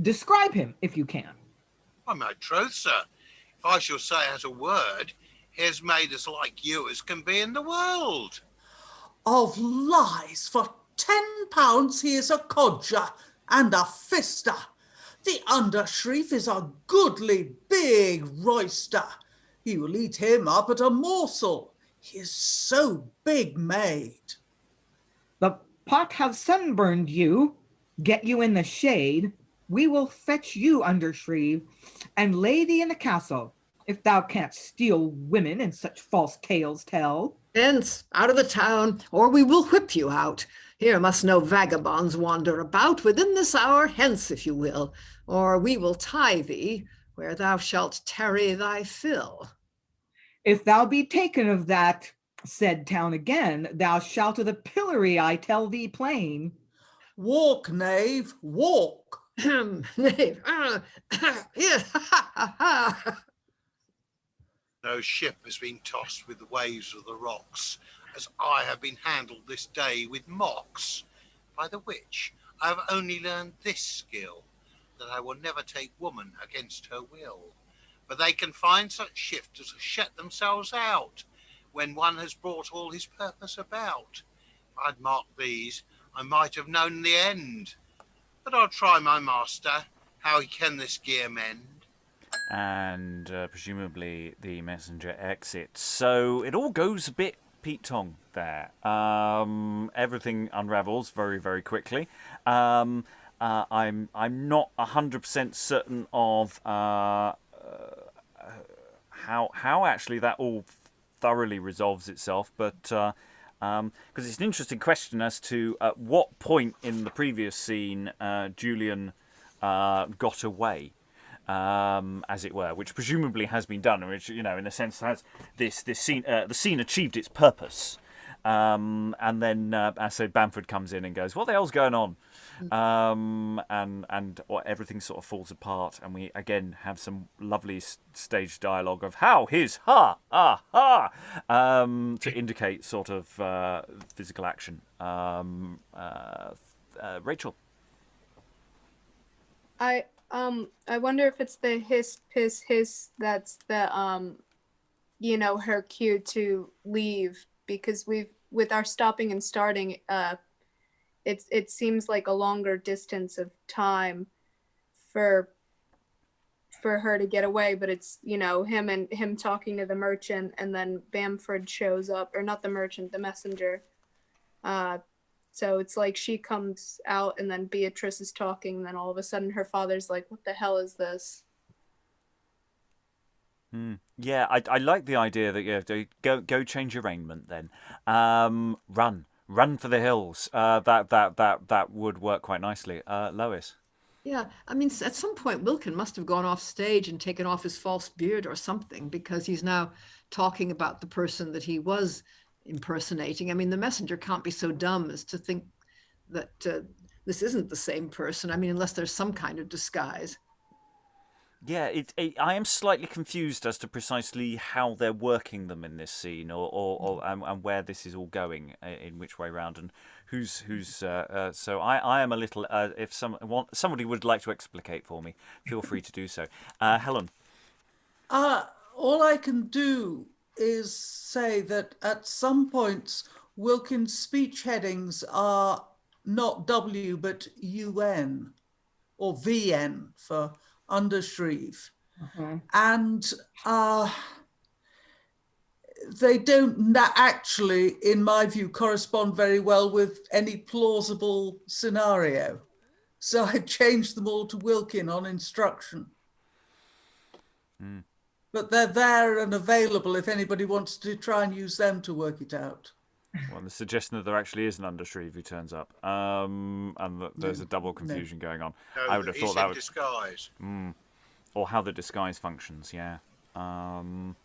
Describe him, if you can. By my troth, sir, if I shall say as a word, he has made as like you as can be in the world. Of lies, for £10 he is a codger and a fister. The undershrief is a goodly big roister. He will eat him up at a morsel. He is so big made. The pot have sunburned you, get you in the shade. We will fetch you, Undershrieve, and lay thee in the castle, if thou canst steal women and such false tales tell. Hence, out of the town, or we will whip you out. Here must no vagabonds wander about within this hour. Hence, if you will, or we will tie thee where thou shalt tarry thy fill. If thou be taken of that said town again, thou shalt to the pillory, I tell thee plain. Walk, knave, walk. Knave. Yes. No ship has been tossed with the waves of the rocks, as I have been handled this day with mocks, by the which I have only learned this skill, that I will never take woman against her will. But they can find such shift as to shut themselves out, when one has brought all his purpose about. If I'd marked these, I might have known the end. But I'll try my master, how he can this gear mend. And presumably the messenger exits. So it all goes a bit Pete Tong there. Everything unravels very, very quickly. I'm not 100% certain of how actually that all thoroughly resolves itself, but because it's an interesting question as to at what point in the previous scene Julian got away. As it were, which presumably has been done, which, in a sense has this scene, the scene achieved its purpose, and then as I said, Bamford comes in and goes, "What the hell's going on?" And everything sort of falls apart, and we again have some lovely stage dialogue of how his to indicate sort of physical action. Rachael. I wonder if it's the hiss, piss, hiss that's the, her cue to leave, because with our stopping and starting, it seems like a longer distance of time for her to get away, but it's, him talking to the merchant, and then Bamford shows up, or not the merchant, the messenger. So it's like she comes out, and then Bettrice is talking, and then all of a sudden her father's like, "What the hell is this?" Yeah, I like the idea that go change your raiment then. Run for the hills. That would work quite nicely. Lois. Yeah, I mean, at some point, Wilkin must have gone off stage and taken off his false beard or something, because he's now talking about the person that he was impersonating. I mean, the messenger can't be so dumb as to think that this isn't the same person. I mean, unless there's some kind of disguise. Yeah, I am slightly confused as to precisely how they're working them in this scene, or and where this is all going, in which way round, and who's. So I am a little. If somebody would like to explicate for me, feel free to do so. Helen. All I can do is say that at some points Wilkin's speech headings are not W but UN or VN for undershrieve. And they don't actually, in my view, correspond very well with any plausible scenario. So I changed them all to Wilkin on instruction. But they're there and available if anybody wants to try and use them to work it out. Well, the suggestion that there actually is an undershrieve who turns up, and that there's a double confusion going on. No, I would have thought that would disguise. Or how the disguise functions, yeah. Unless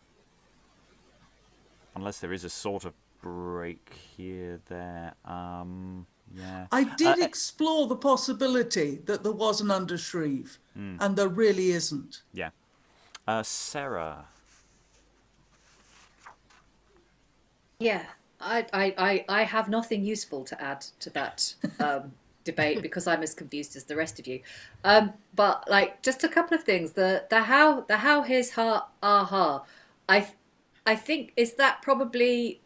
there is a sort of break here, there. Yeah. I did explore the possibility that there was an undershrieve, and there really isn't. Yeah. Sarah. Yeah, I have nothing useful to add to that debate, because I'm as confused as the rest of you. But like, just a couple of things. The how his ha. I think, is that probably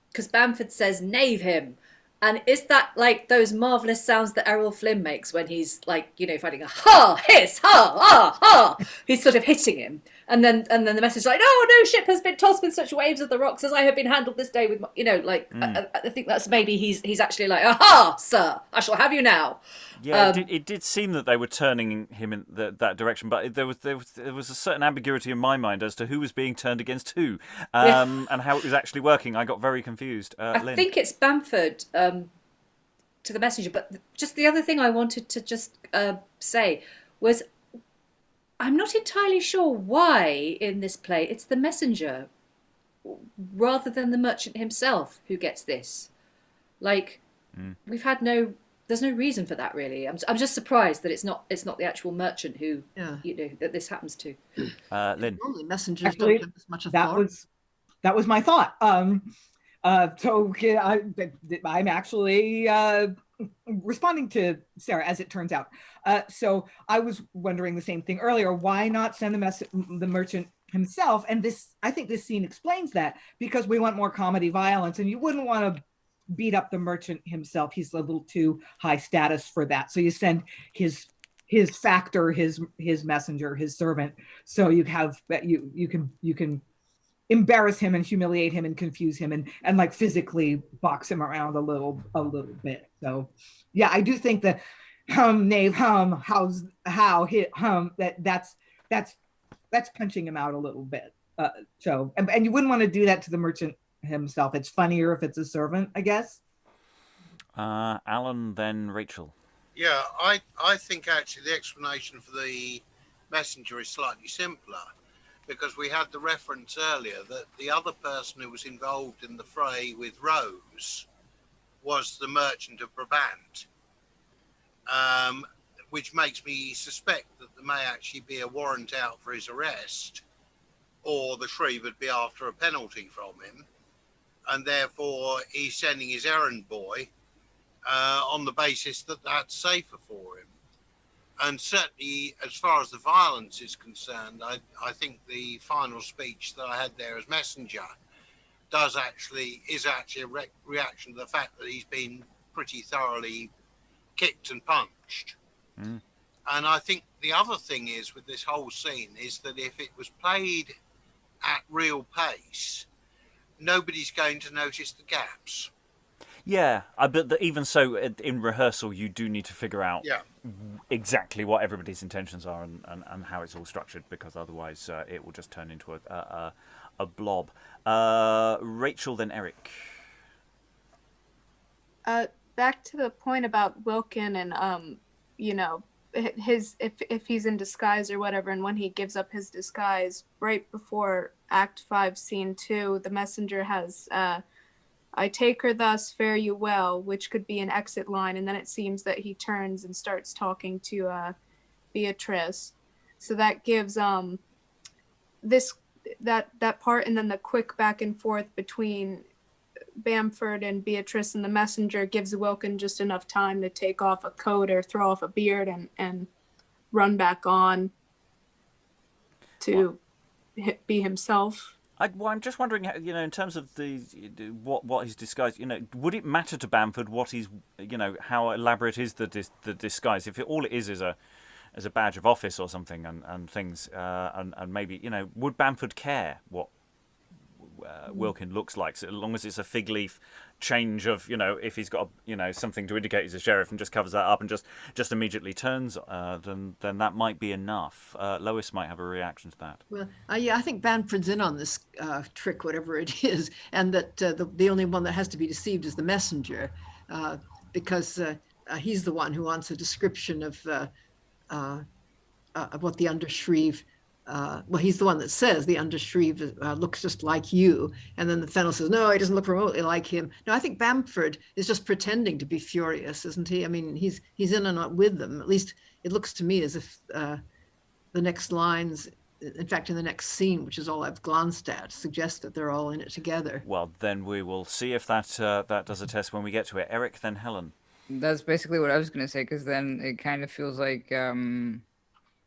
because Bamford says knave him, and is that like those marvelous sounds that Errol Flynn makes when he's like, fighting a ha, hiss, ha. He's sort of hitting him, and then the message like, "Oh, no ship has been tossed with such waves of the rocks as I have been handled this day with my," I think that's maybe he's actually like, "Aha, sir, I shall have you now." Yeah, it did seem that they were turning him in that direction, but there was a certain ambiguity in my mind as to who was being turned against who, and how it was actually working. I got very confused. Lynn. I think it's Bamford to the messenger, but just the other thing I wanted to just say was, I'm not entirely sure why in this play it's the messenger rather than the merchant himself who gets this. Like, there's no reason for that, really. I'm just surprised that it's not the actual merchant who that this happens to. Lynn. Normally messengers Actually, don't have as much authority. That was my thought. So I'm actually responding to Sarah, as it turns out. So I was wondering the same thing earlier. Why not send the merchant himself? And I think this scene explains that, because we want more comedy violence, and you wouldn't want to beat up the merchant himself. He's a little too high status for that. So you send his factor, his messenger, his servant. So you can embarrass him and humiliate him and confuse him and like physically box him around a little bit. So yeah, I do think that knave that's punching him out a little bit. So and you wouldn't want to do that to the merchant himself. It's funnier if it's a servant, I guess. Alan, then Rachael. Yeah, I think actually the explanation for the messenger is slightly simpler, because we had the reference earlier that the other person who was involved in the fray with Rose was the merchant of Brabant, which makes me suspect that there may actually be a warrant out for his arrest, or the Shreve would be after a penalty from him, and therefore he's sending his errand boy on the basis that that's safer for him. And certainly, as far as the violence is concerned, I think the final speech that I had there as messenger is actually a reaction to the fact that he's been pretty thoroughly kicked and punched. And I think the other thing is with this whole scene is that if it was played at real pace, nobody's going to notice the gaps. Yeah, but even so, in rehearsal, you do need to figure out exactly what everybody's intentions are and how it's all structured, because otherwise it will just turn into a blob. Rachael, then Eric. Back to the point about Wilkin and his if he's in disguise or whatever, and when he gives up his disguise right before Act 5, Scene 2, the messenger has I take her thus, fare you well, which could be an exit line, and then it seems that he turns and starts talking to Bettrice. So that gives that part, and then the quick back and forth between Bamford and Bettrice and the messenger gives Wilkin just enough time to take off a coat or throw off a beard and run back on to be himself. I'm just wondering, in terms of what his disguise, would it matter to Bamford what he's, how elaborate is the disguise? If all it is a badge of office or something and things, and maybe, would Bamford care what Wilkin looks like, so as long as it's a fig leaf change of, if he's got something to indicate he's a sheriff and just covers that up and just immediately turns, then that might be enough. Lois might have a reaction to that. Well, I think Bamford's in on this trick, whatever it is, and that the only one that has to be deceived is the messenger, because he's the one who wants a description of what the undershreve. He's the one that says the undershreve looks just like you, and then the Fenell says, no, he doesn't look remotely like him. No, I think Bamford is just pretending to be furious, isn't he? I mean, he's in and out with them. At least it looks to me as if the next lines, in fact, in the next scene, which is all I've glanced at, suggest that they're all in it together. Well, then we will see if that does a test when we get to it. Eric, then Helen. That's basically what I was going to say, because then it kind of feels like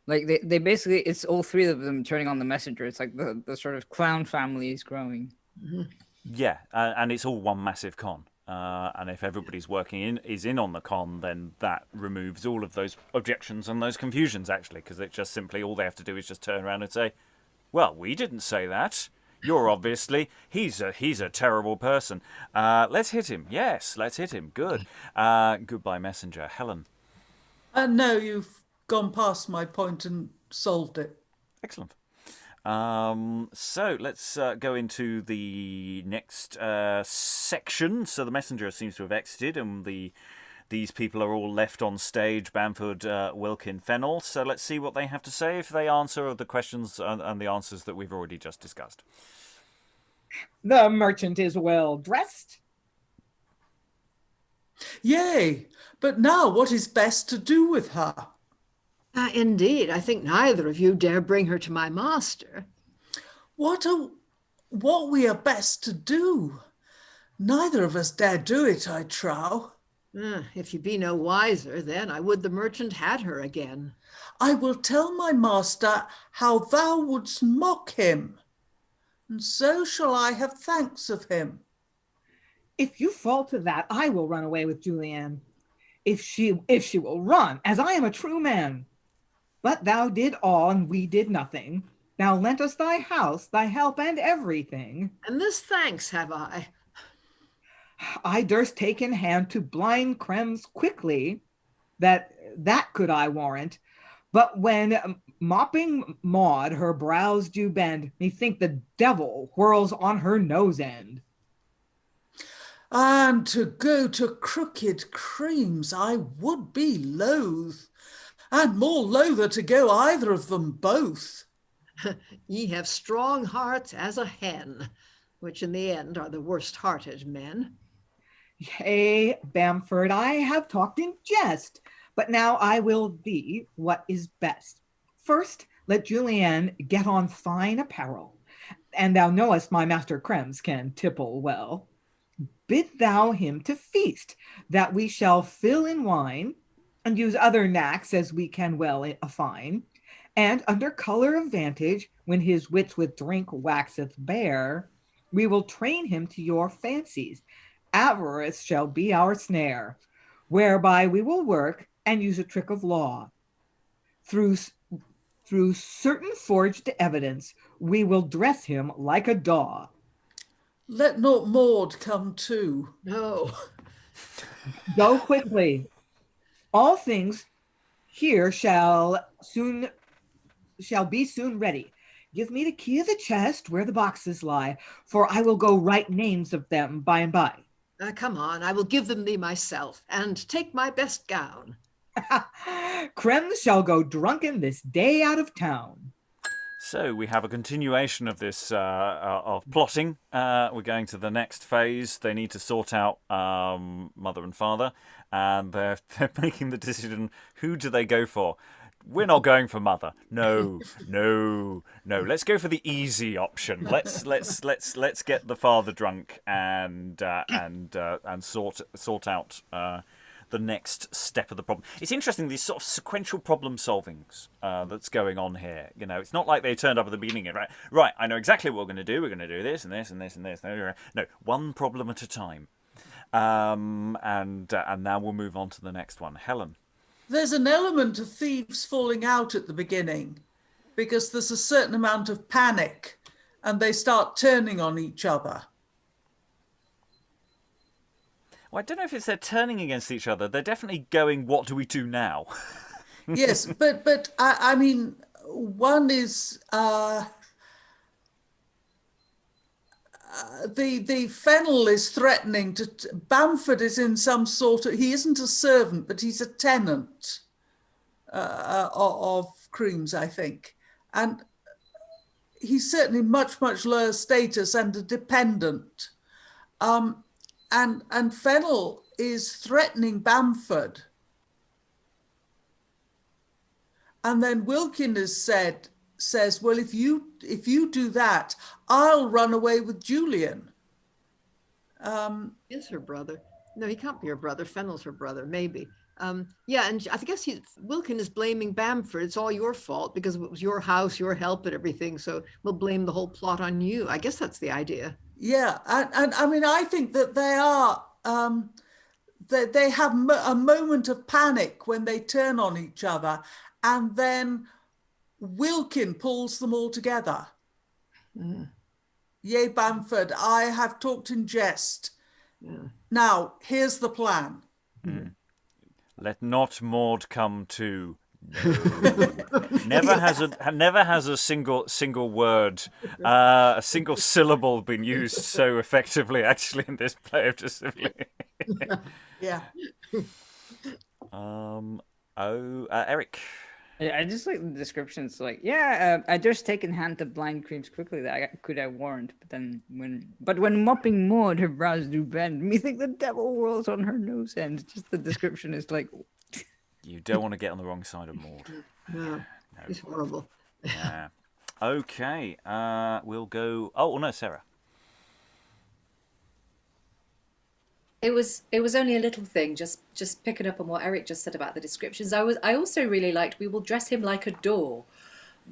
they basically, it's all three of them turning on the messenger. It's like the sort of clown family is growing. Mm-hmm. Yeah, and it's all one massive con. And if everybody's is in on the con, then that removes all of those objections and those confusions, actually, because it's just simply all they have to do is just turn around and say, well, we didn't say that. You're obviously, he's a terrible person. Let's hit him. Yes, let's hit him. Good. Goodbye, messenger. Helen. No, you've gone past my point and solved it. Excellent. So let's go into the next section. So the messenger seems to have exited, and these people are all left on stage: Bamford, Wilkin, Fenell. So let's see what they have to say, if they answer the questions and the answers that we've already just discussed. The merchant is well dressed. Yea, but now what is best to do with her? Indeed, I think neither of you dare bring her to my master. What we are best to do? Neither of us dare do it, I trow. If you be no wiser, then I would the merchant had her again. I will tell my master how thou wouldst mock him, and so shall I have thanks of him. If you fall to that, I will run away with Julian. If she will run, as I am a true man. But thou did all, and we did nothing. Thou lent us thy house, thy help, and everything. And this thanks have I. I durst take in hand to blind Chremes quickly, that could I warrant. But when mopping Mawd her brows do bend, methink the devil whirls on her nose end. And to go to crooked Chremes I would be loath, and more loather to go either of them both. Ye have strong hearts as a hen, which in the end are the worst-hearted men. Yea, Bamford, I have talked in jest, but now I will thee what is best. First, let Julian get on fine apparel, and thou knowest my master Chremes can tipple well. Bid thou him to feast, that we shall fill in wine, and use other knacks as we can well affine. And under colour of vantage, when his wits with drink waxeth bare, we will train him to your fancies. Avarice shall be our snare, whereby we will work and use a trick of law. Through certain forged evidence, we will dress him like a daw. Let not Mawd come too. No. Go quickly. All things here shall be soon ready. Give me the key of the chest where the boxes lie, for I will go write names of them by and by. Come on, I will give them thee myself, and take my best gown. Chremes shall go drunken this day out of town. So we have a continuation of this of plotting. We're going to the next phase. They need to sort out mother and father, and they're making the decision. Who do they go for? We're not going for mother. No. Let's go for the easy option. Let's get the father drunk and sort out the next step of the problem. It's interesting, these sort of sequential problem solvings that's going on here. You know, it's not like they turned up at the beginning and right, I know exactly what we're going to do. We're going to do this and this and this and this. No, one problem at a time. And now we'll move on to the next one. Helen. There's an element of thieves falling out at the beginning because there's a certain amount of panic and they start turning on each other. Well, I don't know if it's they're turning against each other. They're definitely going, what do we do now? Yes, but I mean, one is the Fenell is threatening to. Bamford is in some sort of. He isn't a servant, but he's a tenant of Chremes, I think, and he's certainly much lower status and a dependent. And Fenell is threatening Bamford, and then Wilkin says, well, if you do that, I'll run away with Julian. Is her brother? No, he can't be her brother. Fennell's her brother, maybe. Yeah, and I guess Wilkin is blaming Bamford. It's all your fault because it was your house, your help, and everything. So we'll blame the whole plot on you. I guess that's the idea. Yeah, and I mean, I think that they are. They have a moment of panic when they turn on each other, and then Wilkin pulls them all together. Mm. Yea, Bamford, I have talked in jest. Yeah. Now, here's the plan. Mm. Let not Mawd come too. No. Never has a single word, a single syllable been used so effectively actually in this play of discipline. Yeah. Eric. I just like the descriptions. Like, I just taken hand to blind Chremes quickly that could I warrant. But when mopping Mawd, her brows do bend. Methink the devil whirls on her nose end. Just the description is like. You don't want to get on the wrong side of Mawd. No, it's horrible. Yeah. Okay. We'll go. Oh no, Sarah. It was only a little thing, just picking up on what Eric just said about the descriptions. I also really liked we will dress him like a daw,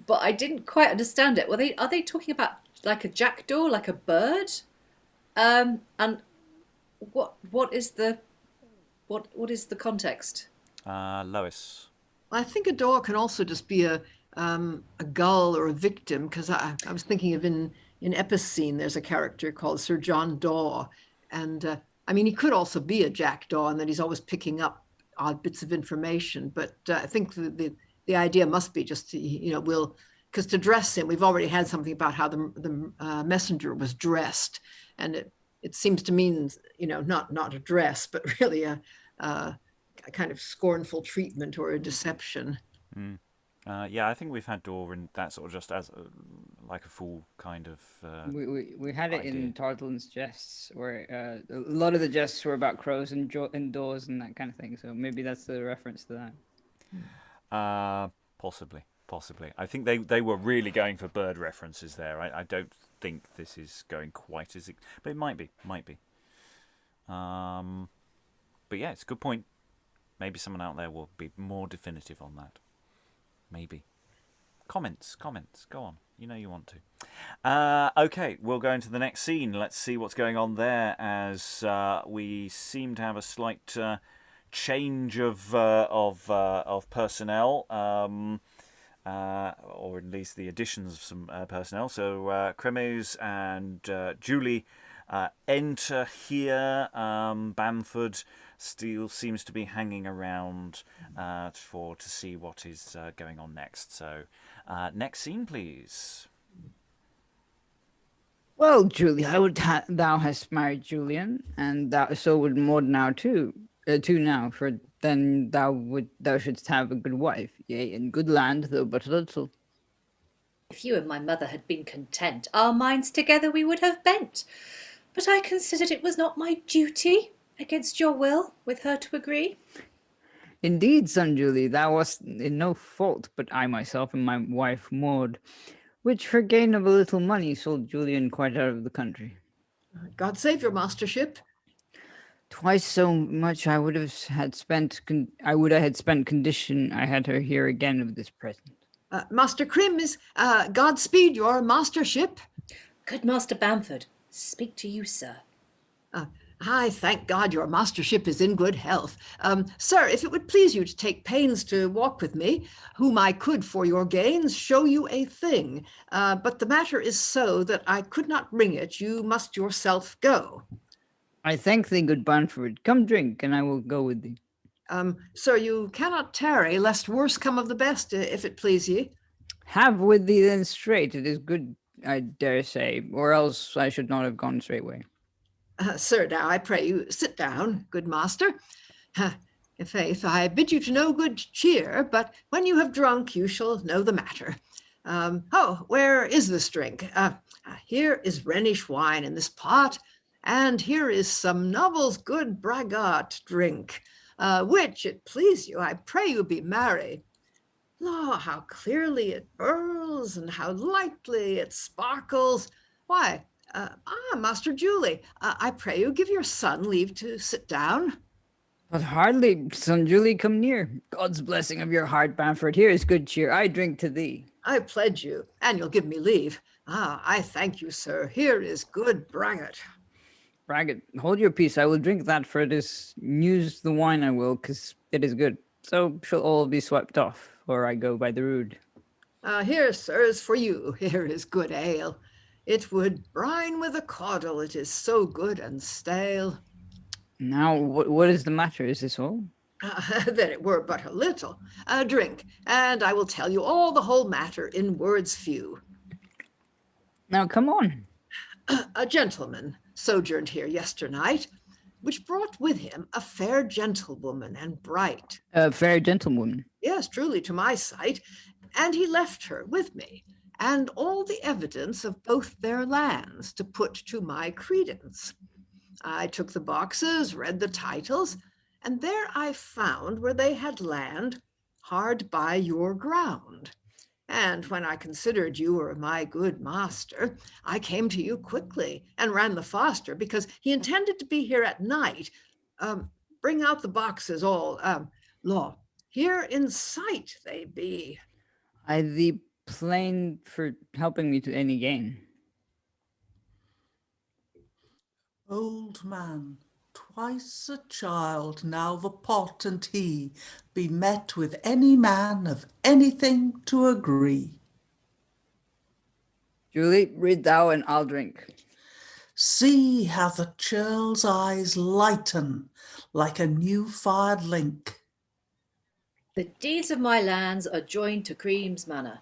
but I didn't quite understand it. Are they talking about like a jackdaw, like a bird? And What is the context? Lois. I think a daw can also just be a gull or a victim, because I was thinking of in Epicene, there's a character called Sir John Daw, and I mean, he could also be a jackdaw, and that he's always picking up odd bits of information. But I think the idea must be just to, because to dress him, we've already had something about how the messenger was dressed, and it seems to mean, not a dress, but really a kind of scornful treatment or a deception. Mm. Yeah, I think we've had Daw in that sort of just as like a fool kind of. We had it idea. in Tarleton's jests, where a lot of the jests were about crows and daws and that kind of thing. So maybe that's the reference to that. Possibly. I think they were really going for bird references there. I don't think this is going quite as, but it might be. But yeah, it's a good point. Maybe someone out there will be more definitive on that. Maybe. Comments. Go on. You know you want to. Okay, we'll go into the next scene. Let's see what's going on there, as we seem to have a slight change of personnel, or at least the additions of some personnel. So Chremes and Julie enter here. Bamford still seems to be hanging around to see what is going on next. So, next scene, please. Well, Julie, I would thou hast married Julian, and so would Mawd now too. Now, for then thou shouldst have a good wife, yea, and good land, though but a little. If you and my mother had been content, our minds together we would have bent. But I considered it was not my duty, against your will, with her to agree. Indeed, son Julie, thou wast in no fault, but I myself and my wife Mawd, which for gain of a little money sold Julian quite out of the country. God save your mastership. Twice so much I would have had spent. I would have had spent condition I had her here again of this present. Master Chremes, Godspeed your mastership. Good Master Bamford, speak to you, sir. I thank God your mastership is in good health. Sir, if it would please you to take pains to walk with me, whom I could for your gains show you a thing. But the matter is so that I could not bring it. You must yourself go. I thank thee, good Bamford. Come drink, and I will go with thee. Sir, you cannot tarry, lest worse come of the best, if it please ye. Have with thee then straight. It is good, I dare say, or else I should not have gone straightway. Sir, now I pray you sit down, good master. In faith, I bid you to no good cheer, but when you have drunk, you shall know the matter. Where is this drink? Here is Rhenish wine in this pot, and here is some novel's good bragart drink, which, it please you, I pray you be merry. Law, how clearly it burls, and how lightly it sparkles. Why, Master Julie, I pray you give your son leave to sit down. But hardly, son Julie, come near. God's blessing of your heart, Bamford. Here is good cheer. I drink to thee. I pledge you, and you'll give me leave. I thank you, sir. Here is good braggot. Braggot, hold your peace. I will drink that, for it is news the wine I will, 'cause it is good. So shall all be swept off, or I go by the rood. Here, sir, is for you. Here is good ale. It would brine with a caudle, it is so good and stale. Now, what is the matter? Is this all? That it were but a little. Drink, and I will tell you all the whole matter in words few. Now, come on. A gentleman sojourned here yesternight, which brought with him a fair gentlewoman and bright. A fair gentlewoman. Yes, truly, to my sight. And he left her with me, and all the evidence of both their lands to put to my credence. I took the boxes, read the titles, and there I found where they had land hard by your ground. And when I considered you were my good master, I came to you quickly and ran the faster, because he intended to be here at night. Bring out the boxes all. Law, here in sight they be. I thee plain for helping me to any gain. Old man, twice a child, now the pot and he be met with any man of anything to agree. Julie, read thou and I'll drink. See how the churl's eyes lighten like a new-fired link. The deeds of my lands are joined to Chremes manor.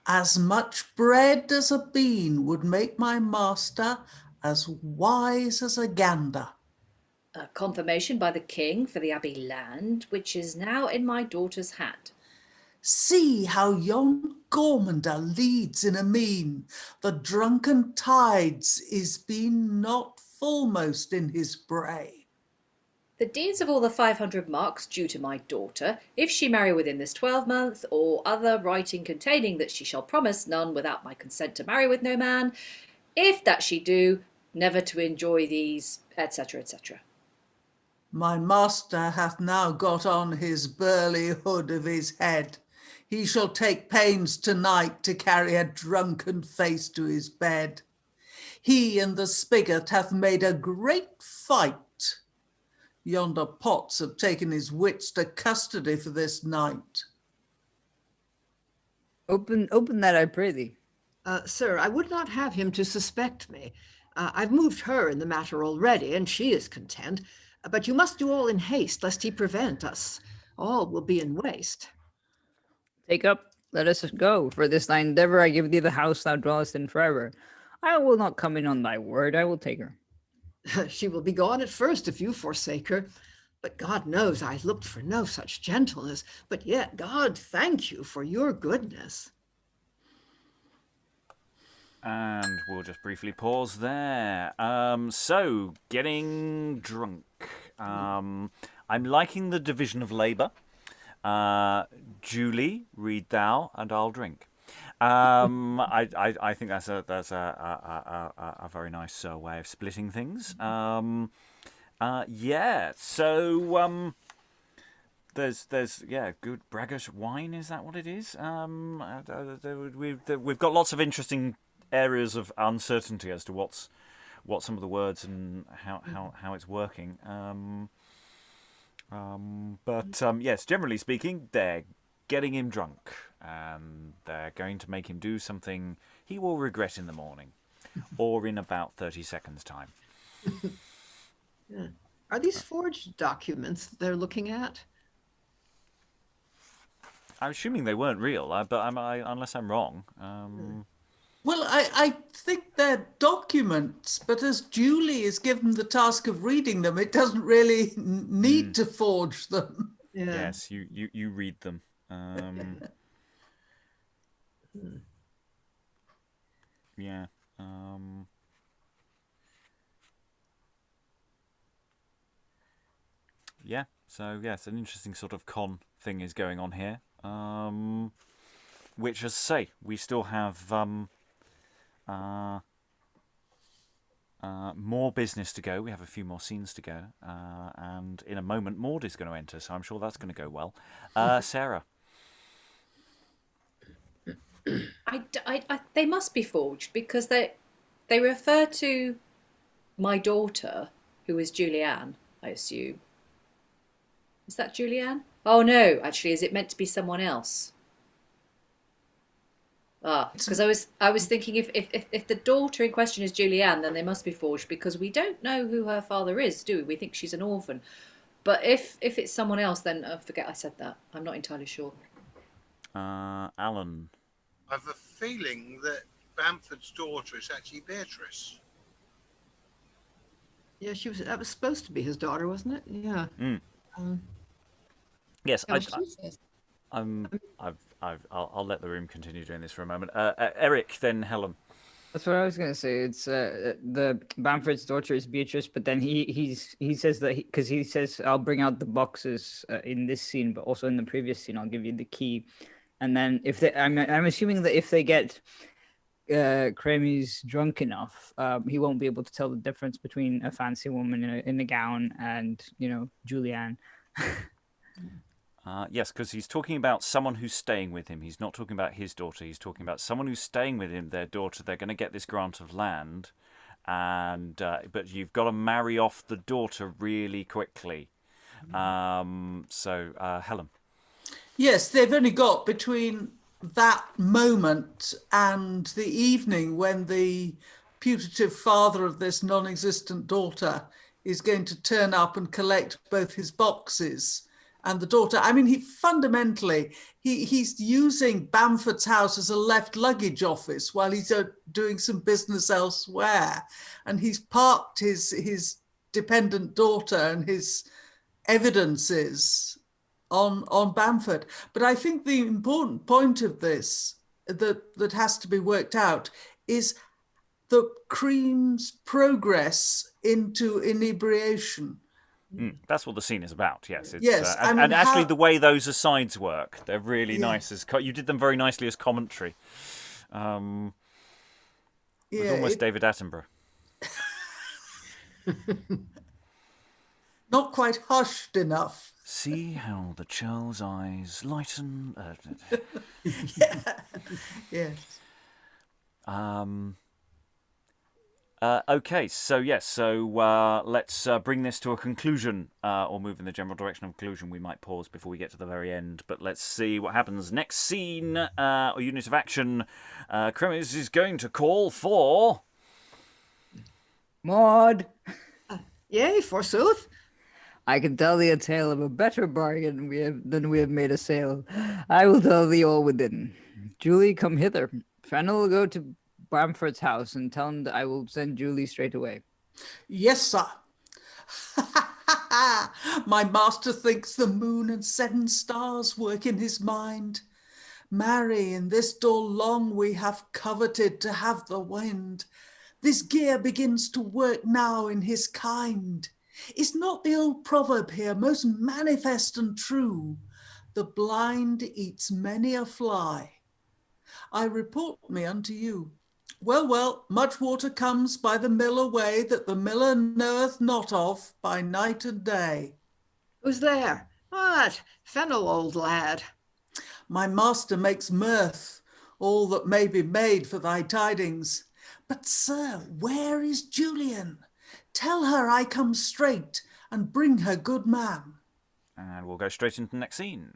As much bread as a bean would make my master as wise as a gander. A confirmation by the king for the abbey land, which is now in my daughter's hand. See how yon gormander leads in a mean, the drunken tides is been not fullmost in his bray. The deeds of all the 500 marks due to my daughter, if she marry within this 12-month, or other writing containing that she shall promise none without my consent to marry with no man, if that she do, never to enjoy these, etc., etc. My master hath now got on his burly hood of his head. He shall take pains tonight to carry a drunken face to his bed. He and the spigot hath made a great fight. Yonder pots have taken his wits to custody for this night. Open that, I pray thee. Sir, I would not have him to suspect me. I've moved her in the matter already, and she is content. But you must do all in haste, lest he prevent us. All will be in waste. Take up, let us go. For this thy endeavour I give thee the house thou dwellest in forever. I will not come in on thy word, I will take her. She will be gone at first if you forsake her. But God knows I looked for no such gentleness. But yet, God thank you for your goodness. And we'll just briefly pause there. So, getting drunk. I'm liking the division of labour. Julie, read thou, and I'll drink. I think that's a very nice way of splitting things. Yeah. So there's good braggart wine. Is that what it is? We've got lots of interesting areas of uncertainty as to what some of the words and how it's working. But yes, generally speaking, they're getting him drunk, and they're going to make him do something he will regret in the morning, or in about 30 seconds' time. Yeah. Are these forged documents they're looking at? I'm assuming they weren't real, but unless I'm wrong. Well, I think they're documents, but as Julie is given the task of reading them, it doesn't really need to forge them. Yeah. Yes, you read them. Yeah. Yeah. So yes, an interesting sort of con thing is going on here. Which, as I say, we still have more business to go. We have a few more scenes to go, and in a moment, Mawd is going to enter. So I'm sure that's going to go well. Sarah. They must be forged because they refer to my daughter, who is Julianne, I assume. Is that Julianne? Oh no, actually, is it meant to be someone else? Because I was thinking if the daughter in question is Julianne, then they must be forged because we don't know who her father is, do we? We think she's an orphan. But if it's someone else, then forget I said that. I'm not entirely sure. Alan. I've a feeling that Bamford's daughter is actually Bettrice. Yeah, that was supposed to be his daughter, wasn't it? Yeah. Yes, Yeah, I'll let the room continue doing this for a moment. Eric, then Helen. That's what I was gonna say. It's the Bamford's daughter is Beatrice, but then he says that because he says I'll bring out the boxes in this scene, but also in the previous scene I'll give you the key, and then if I'm assuming that if they get Chremes drunk enough, he won't be able to tell the difference between a fancy woman in a gown and Julianne. Yes, because he's talking about someone who's staying with him. He's not talking about his daughter. He's talking about someone who's staying with him, their daughter. They're going to get this grant of land, and but you've got to marry off the daughter really quickly. So Helen. Yes, they've only got between that moment and the evening when the putative father of this non-existent daughter is going to turn up and collect both his boxes and the daughter. I mean, he's using Bamford's house as a left luggage office while he's doing some business elsewhere. And he's parked his dependent daughter and his evidences on Bamford. But I think the important point of this that has to be worked out is the Chremes' progress into inebriation. That's what the scene is about, yes. Yes, and actually the way those asides work, they're really nice. You did them very nicely as commentary. It was almost David Attenborough. Not quite hushed enough. See how the churl's eyes lighten. Yes. Okay, so let's bring this to a conclusion, or move in the general direction of conclusion. We might pause before we get to the very end, but let's see what happens. Next scene, or unit of action, Chremes is going to call for... Mawd, Yea, forsooth. I can tell thee a tale of a better bargain than we have made a sale. I will tell thee all within. Julie, come hither. Fenell will go to Bamford's house and tell him that I will send Julie straight away. Yes, sir. My master thinks the moon and 7 stars work in his mind. Marry, in this door long we have coveted to have the wind. This gear begins to work now in his kind. Is not the old proverb here most manifest and true? The blind eats many a fly. I report me unto you. Well, much water comes by the mill away that the miller knoweth not of by night and day. Who's there? What? Fenell, old lad. My master makes mirth, all that may be made for thy tidings. But, sir, where is Julian? Tell her I come straight and bring her good man. And we'll go straight into the next scene.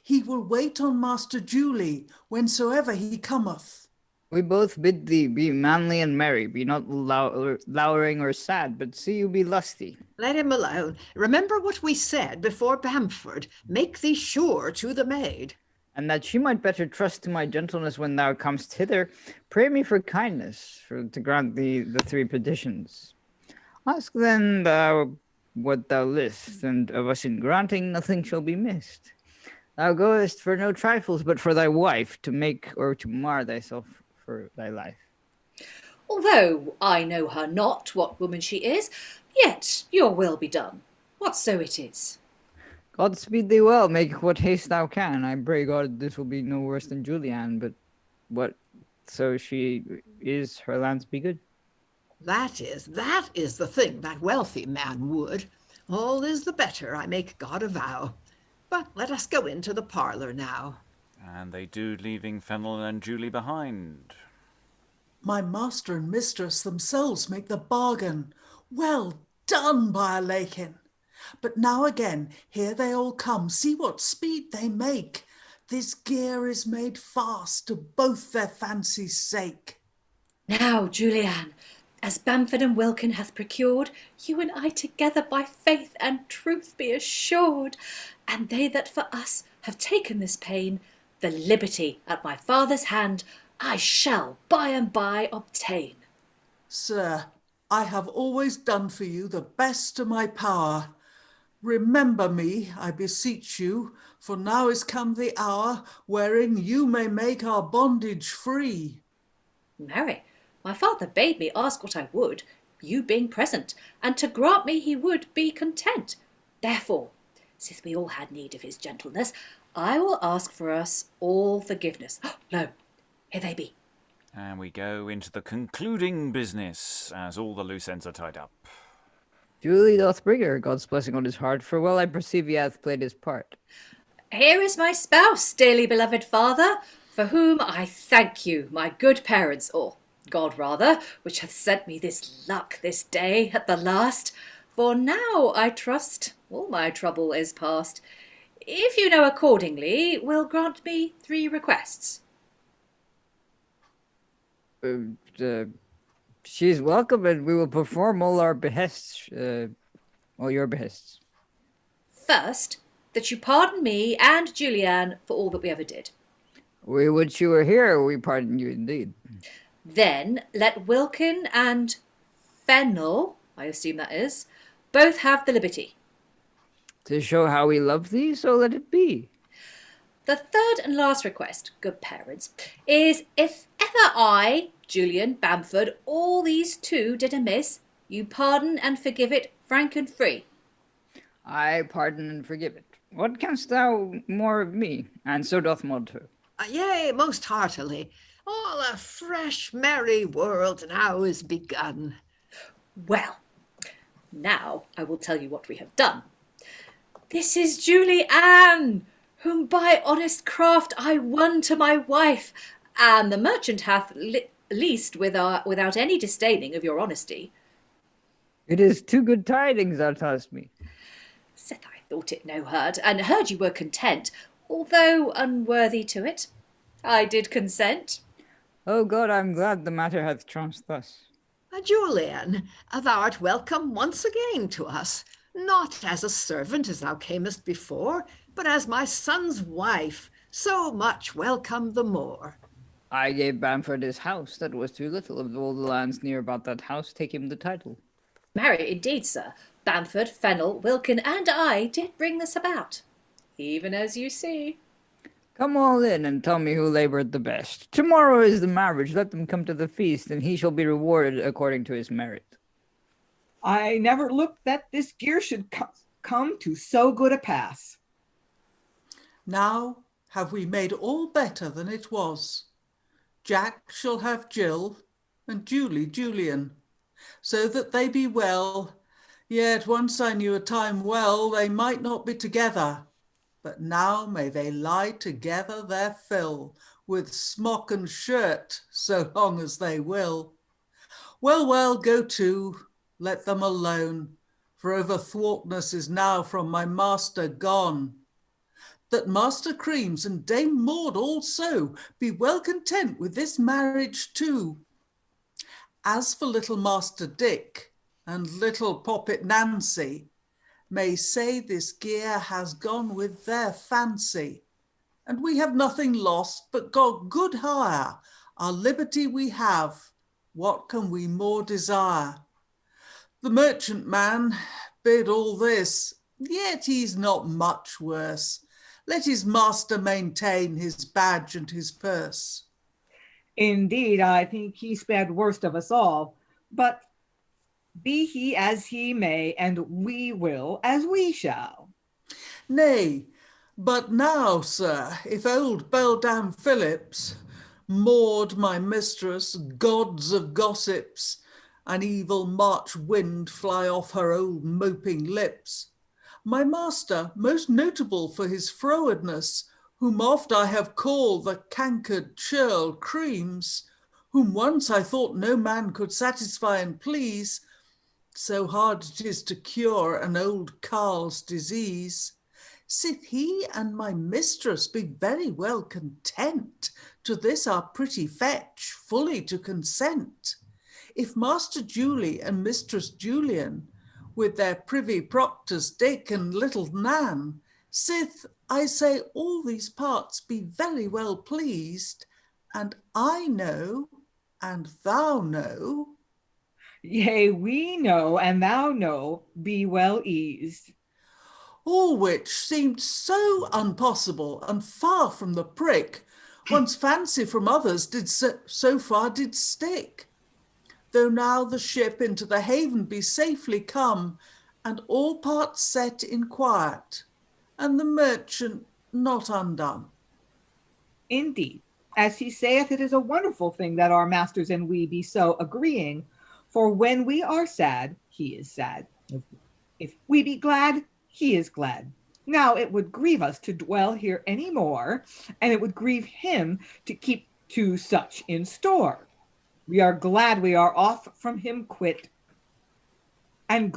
He will wait on Master Julie whensoever he cometh. We both bid thee be manly and merry, be not lowering or sad, but see you be lusty. Let him alone. Remember what we said before Bamford. Make thee sure to the maid. And that she might better trust to my gentleness when thou comest hither, pray me for kindness, to grant thee the 3 petitions. Ask then thou what thou list, and of us in granting nothing shall be missed. Thou goest for no trifles, but for thy wife, to make or to mar thyself for thy life. Although I know her not, what woman she is, yet your will be done, whatso it is. God speed thee well, make what haste thou can. I pray God this will be no worse than Julian, but what so she is, her lands be good. That is the thing that wealthy man would. All is the better, I make God a vow. But let us go into the parlour now. And they do, leaving Fenell and Julie behind. My master and mistress themselves make the bargain. Well done, by a lakin. But now again, here they all come. See what speed they make. This gear is made fast to both their fancy's sake. Now, Julian, as Bamford and Wilkin hath procured, you and I together by faith and truth be assured, and they that for us have taken this pain, the liberty at my father's hand I shall by and by obtain. Sir, I have always done for you the best of my power. Remember me, I beseech you, for now is come the hour wherein you may make our bondage free. Marry, my father bade me ask what I would, you being present, and to grant me he would be content. Therefore, sith we all had need of his gentleness, I will ask for us all forgiveness. Lo, here they be. And we go into the concluding business, as all the loose ends are tied up. Julie doth bring her, God's blessing on his heart, for well I perceive he hath played his part. Here is my spouse, dearly beloved father, for whom I thank you, my good parents, or God rather, which hath sent me this luck this day at the last. For now, I trust, all my trouble is past. If you know accordingly, will grant me 3 requests. She's welcome, and we will perform all our behests, all your behests. First, that you pardon me and Julian for all that we ever did. We would you were here, we pardon you indeed. Then let Wilkin and Fenell, I assume that is, both have the liberty. To show how we love thee, so let it be. The third and last request, good parents, is if ever I, Julian, Bamford, all these 2 did amiss, you pardon and forgive it frank and free. I pardon and forgive it. What canst thou more of me? And so doth Mawd too. Yea, most heartily. All a fresh, merry world now is begun. Well, now I will tell you what we have done. This is Julian, whom by honest craft I won to my wife, and the merchant hath leased without any disdaining of your honesty. It is 2 good tidings thou tellest me. Sith I thought it no hurt, and heard you were content, although unworthy to it. I did consent. Oh God, I'm glad the matter hath chanced thus. Julian, thou art welcome once again to us, not as a servant as thou camest before, but as my son's wife, so much welcome the more. I gave Bamford his house, that was too little. Of all the lands near about that house, take him the title. Marry, indeed, sir, Bamford, Fenell, Wilkin, and I did bring this about, even as you see. Come all in and tell me who laboured the best. Tomorrow is the marriage, let them come to the feast, and he shall be rewarded according to his merit. I never looked that this gear should come to so good a pass. Now have we made all better than it was. Jack shall have Jill, and Julie Julian, so that they be well. Yet once I knew a time well they might not be together, but now may they lie together their fill, with smock and shirt, so long as they will. Well, well, go to, let them alone, for over thwartness is now from my master gone. That Master Chremes and Dame Mawd also be well content with this marriage too. As for little Master Dick and little Poppet Nancy, may say this gear has gone with their fancy, and we have nothing lost, but got good hire. Our liberty we have, what can we more desire? The merchant man bid all this, yet he's not much worse. Let his master maintain his badge and his purse. Indeed, I think he spared worst of us all, but be he as he may, and we will as we shall. Nay, but now, sir, if old Beldam Phillips, Mawd my mistress, gods of gossips, an evil March wind fly off her old moping lips, my master, most notable for his frowardness, whom oft I have called the cankered churl Chremes, whom once I thought no man could satisfy and please, so hard it is to cure an old carle's disease. Sith he and my mistress be very well content to this our pretty fetch fully to consent, if Master Julie and Mistress Julian, with their privy proctors Dick and little Nan, sith, I say, all these parts be very well pleased, and I know, and thou know. Yea, we know, and thou know, be well eased. All which seemed so unpossible and far from the prick, one's fancy from others did so far did stick. Though now the ship into the haven be safely come, and all parts set in quiet, and the merchant not undone. Indeed, as he saith, it is a wonderful thing that our masters and we be so agreeing, for when we are sad, he is sad. If we be glad, he is glad. Now it would grieve us to dwell here any more, and it would grieve him to keep two such in store. We are glad we are off from him quit. And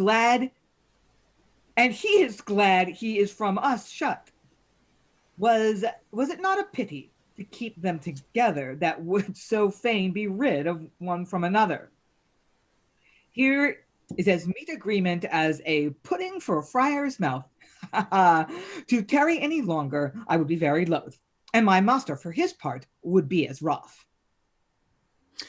he is glad he is from us shut. Was it not a pity to keep them together that would so fain be rid of one from another? Here is as meet agreement as a pudding for a friar's mouth. To tarry any longer, I would be very loath, and my master, for his part, would be as wroth.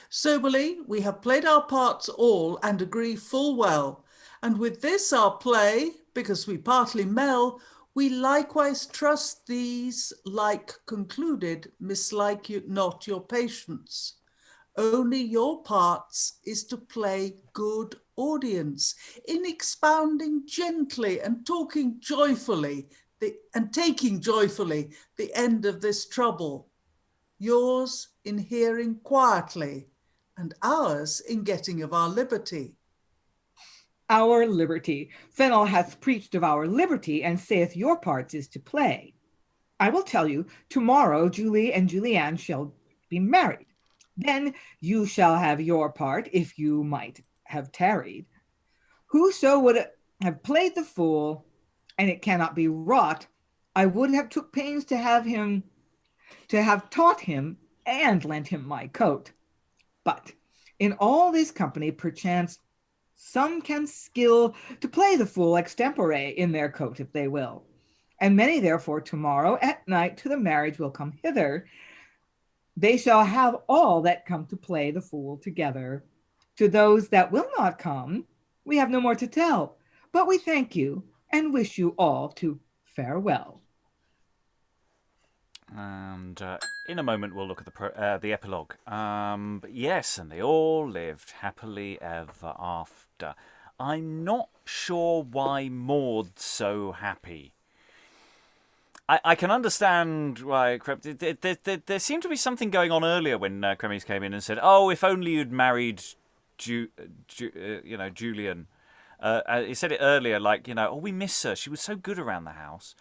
Soberly, we have played our parts all and agree full well. And with this our play, because we partly mell, we likewise trust these, like concluded, mislike you not your patience. Only your parts is to play good audience, in expounding gently and talking joyfully, and taking joyfully the end of this trouble. Yours in hearing quietly, and ours in getting of our liberty. Our liberty. Fenell hath preached of our liberty, and saith your parts is to play. I will tell you, tomorrow Julie and Julian shall be married. Then you shall have your part, if you might have tarried. Whoso would have played the fool, and it cannot be wrought, I would have took pains to have taught him and lent him my coat. But in all this company, perchance, some can skill to play the fool extempore in their coat if they will. And many therefore tomorrow at night to the marriage will come hither. They shall have all that come to play the fool together. To those that will not come, we have no more to tell, but we thank you and wish you all to farewell. And in a moment we'll look at the epilogue. But yes, and they all lived happily ever after. I'm not sure why Mawd's so happy. I can understand why. There seemed to be something going on earlier when Chremes came in and said, "Oh, if only you'd married, Julian." He said it earlier, like, oh, we miss her. She was so good around the house.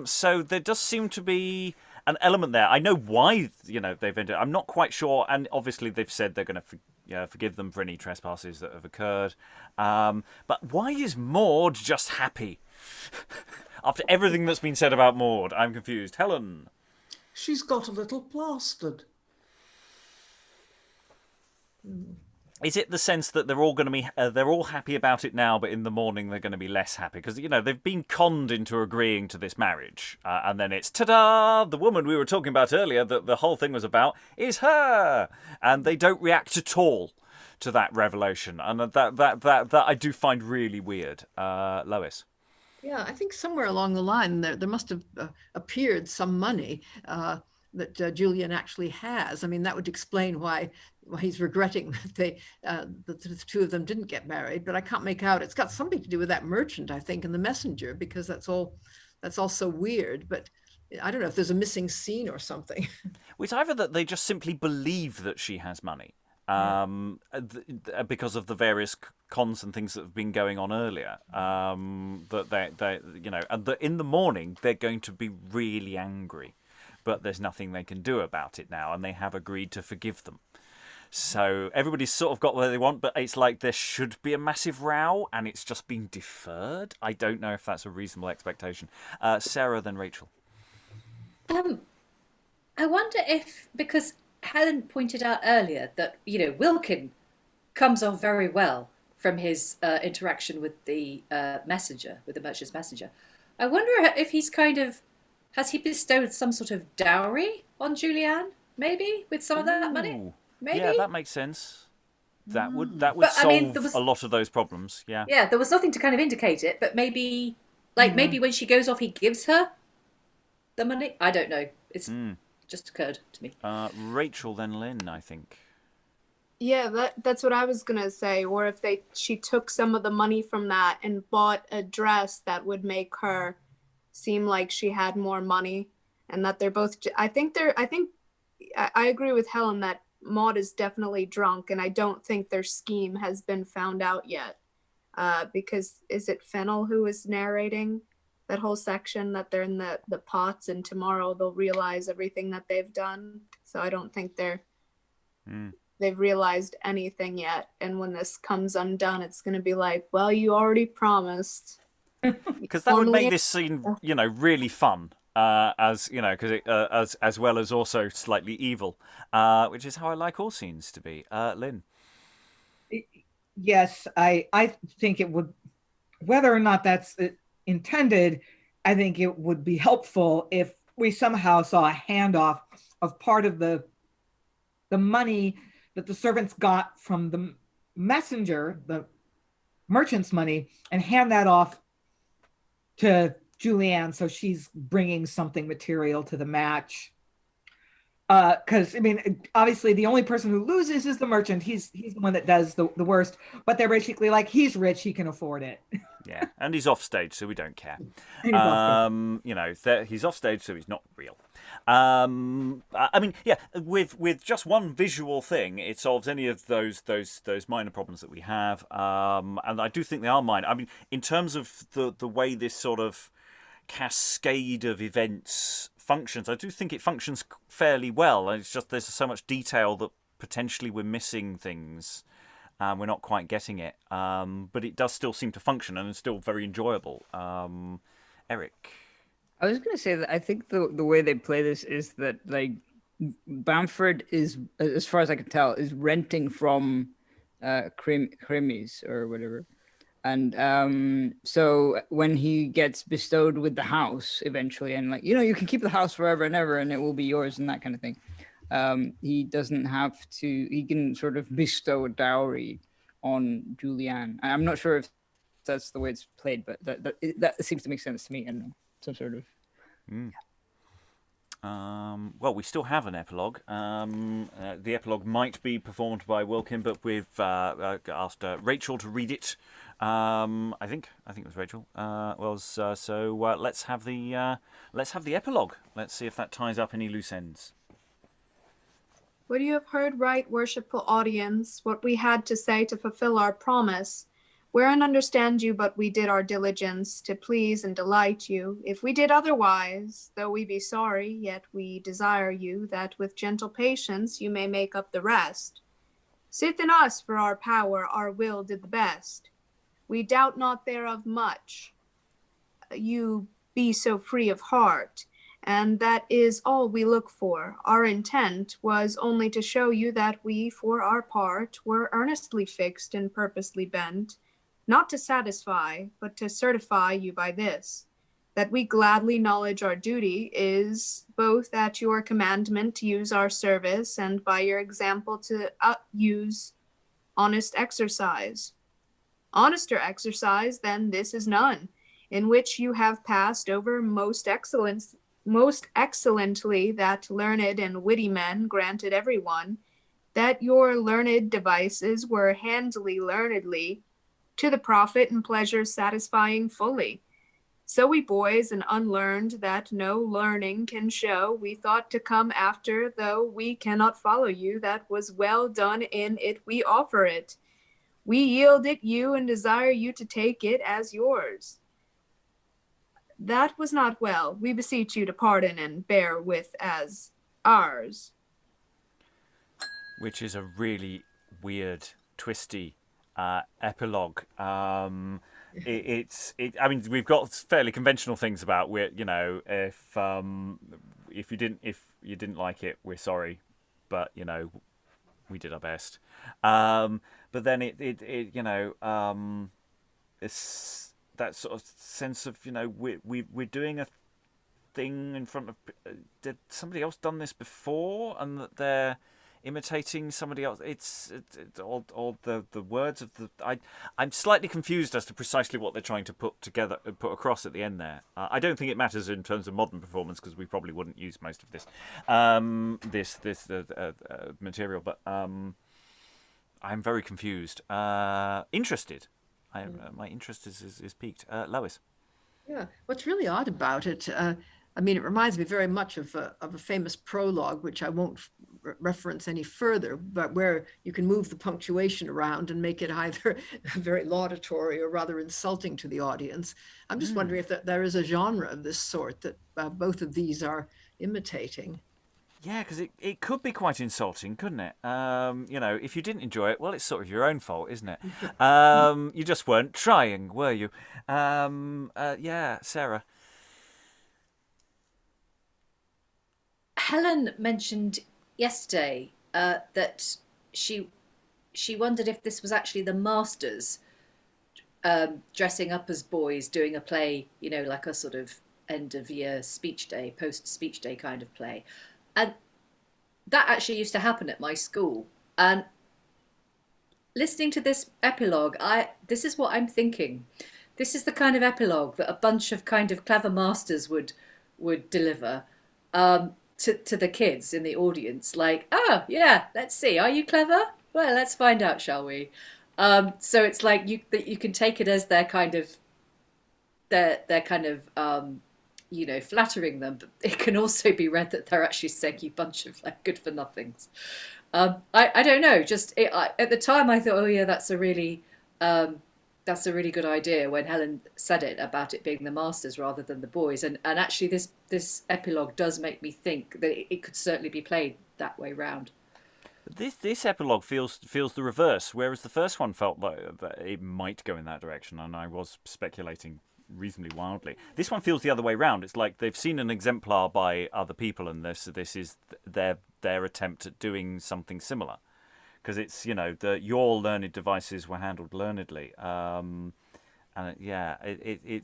So there does seem to be an element there. I know why, they've ended. I'm not quite sure, and obviously they've said they're going to forgive them for any trespasses that have occurred. But why is Mawd just happy? After everything that's been said about Mawd, I'm confused. Helen? She's got a little plastered. Is it the sense that they're all going to be, they're all happy about it now, but in the morning they're going to be less happy? Because, they've been conned into agreeing to this marriage. And then it's, ta-da, the woman we were talking about earlier that the whole thing was about is her. And they don't react at all to that revelation. And that I do find really weird. Lois? Yeah, I think somewhere along the line there must have appeared some money that Julian actually has. I mean, that would explain why he's regretting that the two of them didn't get married. But I can't make out. It's got something to do with that merchant, I think, and the messenger, because that's all so weird. But I don't know if there's a missing scene or something. It's either that they just simply believe that she has money. Because of the various cons and things that have been going on earlier, that they and that in the morning they're going to be really angry, but there's nothing they can do about it now, and they have agreed to forgive them. So everybody's sort of got what they want, but it's like there should be a massive row, and it's just been deferred. I don't know if that's a reasonable expectation. Sarah, then Rachael. I wonder if, because Helen pointed out earlier that, Wilkin comes off very well from his interaction with the messenger, with the merchant's messenger. I wonder if he's has he bestowed some sort of dowry on Julian, maybe, with some of that money? Maybe? Yeah, that makes sense. That would solve a lot of those problems, yeah. Yeah, there was nothing to kind of indicate it, but maybe, maybe when she goes off, he gives her the money? I don't know. It's just occurred to me. Rachael, then Lynn, I think. Yeah, that's what I was gonna say. Or if she took some of the money from that and bought a dress that would make her seem like she had more money, and that they're both. I agree with Helen that Mawd is definitely drunk, and I don't think their scheme has been found out yet. Because is it Fenell who is narrating that whole section that they're in the pots, and tomorrow they'll realize everything that they've done? So I don't think they're they've realized anything yet. And when this comes undone, it's going to be like, well, you already promised. Because that would make this scene, really fun. As you know, because as well as also slightly evil, which is how I like all scenes to be. Lynn. Yes, I think it would, whether or not that's intended, I think it would be helpful if we somehow saw a handoff of part of the money that the servants got from the messenger, the merchant's money, and hand that off to Julianne, so she's bringing something material to the match. Because obviously the only person who loses is the merchant. He's the one that does the worst. But they're basically like, he's rich, he can afford it. Yeah, and he's off stage, so we don't care. He's off stage, so he's not real. With just one visual thing, it solves any of those minor problems that we have. And I do think they are minor. I mean, in terms of the way this sort of cascade of events functions, I do think it functions fairly well. It's just there's so much detail that potentially we're missing things. We're not quite getting it, but it does still seem to function and it's still very enjoyable. Eric? I was going to say that I think the way they play this is that, like, Bamford is, as far as I can tell, is renting from Chremes or whatever. And so when he gets bestowed with the house eventually, and you can keep the house forever and ever and it will be yours and that kind of thing. He doesn't have to, he can sort of bestow a dowry on Julianne. I'm not sure if that's the way it's played, but that seems to make sense to me. I don't know, some sort of. Well, we still have an epilogue. The epilogue might be performed by Wilkin, but we've asked Rachael to read it. I think it was Rachael. Let's have the epilogue. Let's see if that ties up any loose ends. Would you have heard right, worshipful audience, what we had to say to fulfill our promise? Wherein understand you, but we did our diligence to please and delight you. If we did otherwise, though we be sorry, yet we desire you, that with gentle patience you may make up the rest. Sith in us for our power, our will did the best. We doubt not thereof much. You be so free of heart, and that is all we look for. Our intent was only to show you that we, for our part, were earnestly fixed and purposely bent, not to satisfy, but to certify you by this, that we gladly acknowledge our duty is both at your commandment to use our service, and by your example to use honest exercise. Honester exercise than this is none, in which you have passed over most excellently that learned and witty men granted every one, that your learned devices were handily learnedly, to the profit and pleasure satisfying fully. So we boys and unlearned that no learning can show, we thought to come after, though we cannot follow you, that was well done in it we offer it. We yield it you and desire you to take it as yours. That was not well. We beseech you to pardon and bear with as ours. Which is a really weird, twisty epilogue. I mean, we've got fairly conventional things about where, if you didn't like it, we're sorry, but we did our best. But then it's that sort of sense of we're doing a thing in front of. Did somebody else done this before, and that they're imitating somebody else? It's all the words of the. I'm slightly confused as to precisely what they're trying to put across at the end there. I don't think it matters in terms of modern performance because we probably wouldn't use most of this material. But I'm very confused. Interested. My interest is piqued. Lois. Yeah, what's really odd about it, it reminds me very much of a famous prologue, which I won't reference any further, but where you can move the punctuation around and make it either very laudatory or rather insulting to the audience. I'm just wondering if there is a genre of this sort that both of these are imitating. Yeah, because it could be quite insulting, couldn't it? If you didn't enjoy it, well, it's sort of your own fault, isn't it? You just weren't trying, were you? Yeah, Sarah. Helen mentioned yesterday that she wondered if this was actually the masters dressing up as boys doing a play, like a sort of end of year speech day, post speech day kind of play. And that actually used to happen at my school. And listening to this epilogue, this is what I'm thinking. This is the kind of epilogue that a bunch of kind of clever masters would deliver to the kids in the audience. Like, oh yeah, let's see, are you clever? Well, let's find out, shall we? So it's like you can take it as their kind of flattering them, but it can also be read that they're actually saying you bunch of like good for nothings. I don't know. At the time I thought, oh yeah, that's a really good idea when Helen said it about it being the masters rather than the boys. And actually this epilogue does make me think that it could certainly be played that way round. This epilogue feels the reverse, whereas the first one felt like that it might go in that direction, and I was speculating reasonably wildly. This one feels the other way round. It's like they've seen an exemplar by other people, and this is their attempt at doing something similar, because it's your learned devices were handled learnedly,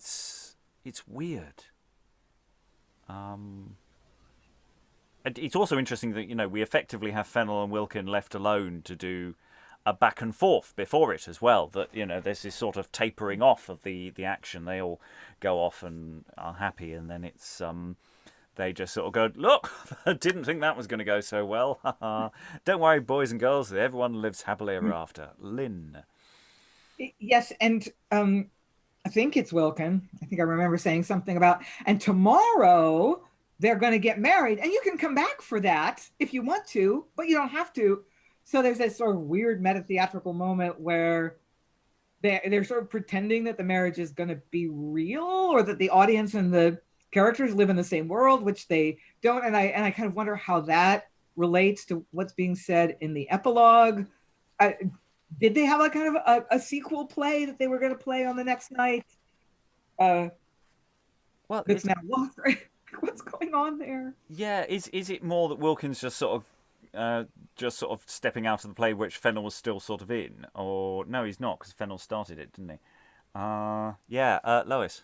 it's weird. It's also interesting that we effectively have Fenell and Wilkin left alone to do a back and forth before it as well. That there's this sort of tapering off of the action. They all go off and are happy, and then it's they just sort of go, look, I didn't think that was going to go so well. Don't worry, boys and girls, everyone lives happily ever after. Lynn. Yes, and I think it's Wilkin. I think I remember saying something about, and tomorrow they're going to get married, and you can come back for that if you want to, but you don't have to. So there's this sort of weird meta-theatrical moment where they're sort of pretending that the marriage is going to be real, or that the audience and the characters live in the same world, which they don't. And I kind of wonder how that relates to what's being said in the epilogue. Did they have a kind of a sequel play that they were going to play on the next night? Well, it's now lost, right? What's going on there? Yeah, is it more that Wilkins just sort of stepping out of the play which Fenell was still sort of in, or no, he's not, because Fennell started it, didn't he? Lois.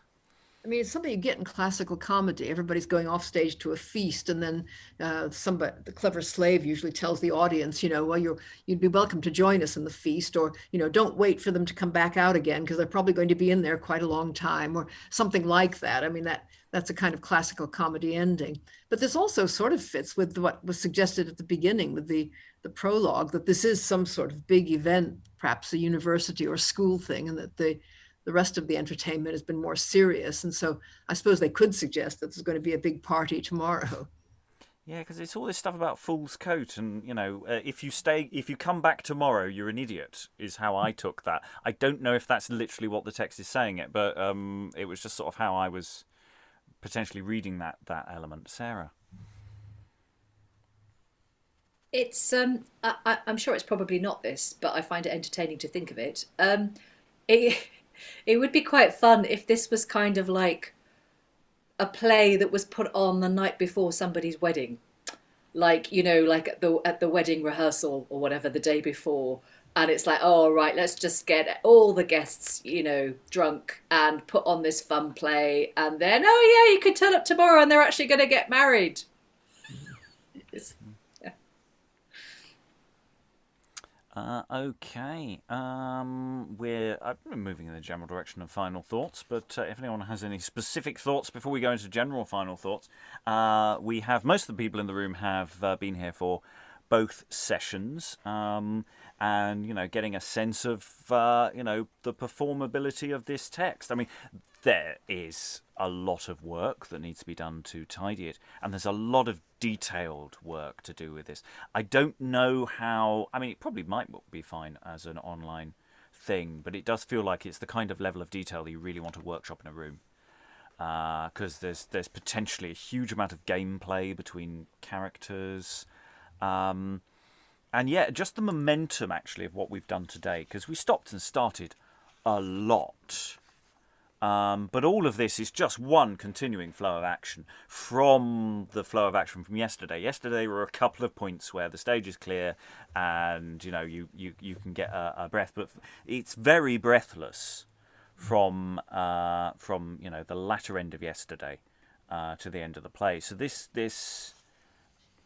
I mean, it's something you get in classical comedy. Everybody's going off stage to a feast, and then the clever slave usually tells the audience, well, you'd be welcome to join us in the feast, or don't wait for them to come back out again because they're probably going to be in there quite a long time, or something like that. I mean, that's a kind of classical comedy ending. But this also sort of fits with what was suggested at the beginning with the prologue, that this is some sort of big event, perhaps a university or school thing, and that the rest of the entertainment has been more serious. And so I suppose they could suggest that there's going to be a big party tomorrow. Yeah, because it's all this stuff about fool's coat, and if you come back tomorrow, you're an idiot, is how I took that. I don't know if that's literally what the text is saying it, but it was just sort of how I was potentially reading that element. Sarah. It's I'm sure it's probably not this, but I find it entertaining to think of it. It would be quite fun if this was kind of like a play that was put on the night before somebody's wedding, like like at the wedding rehearsal or whatever the day before, and it's like, oh right, let's just get all the guests drunk and put on this fun play, and then oh yeah, you can turn up tomorrow and they're actually going to get married. Okay. We're moving in the general direction of final thoughts, but if anyone has any specific thoughts before we go into general final thoughts, we have most of the people in the room have been here for both sessions, and getting a sense of the performability of this text. I mean, there is a lot of work that needs to be done to tidy it, and there's a lot of detailed work to do with this. I don't know how. I mean, it probably might be fine as an online thing, but it does feel like it's the kind of level of detail that you really want to workshop in a room. because there's potentially a huge amount of gameplay between characters. And yeah, just the momentum actually of what we've done today, because we stopped and started a lot. But all of this is just one continuing flow of action from the flow of action from yesterday. Yesterday were a couple of points where the stage is clear and, you know, you can get a breath, but it's very breathless from you know, the latter end of yesterday to the end of the play. So this is,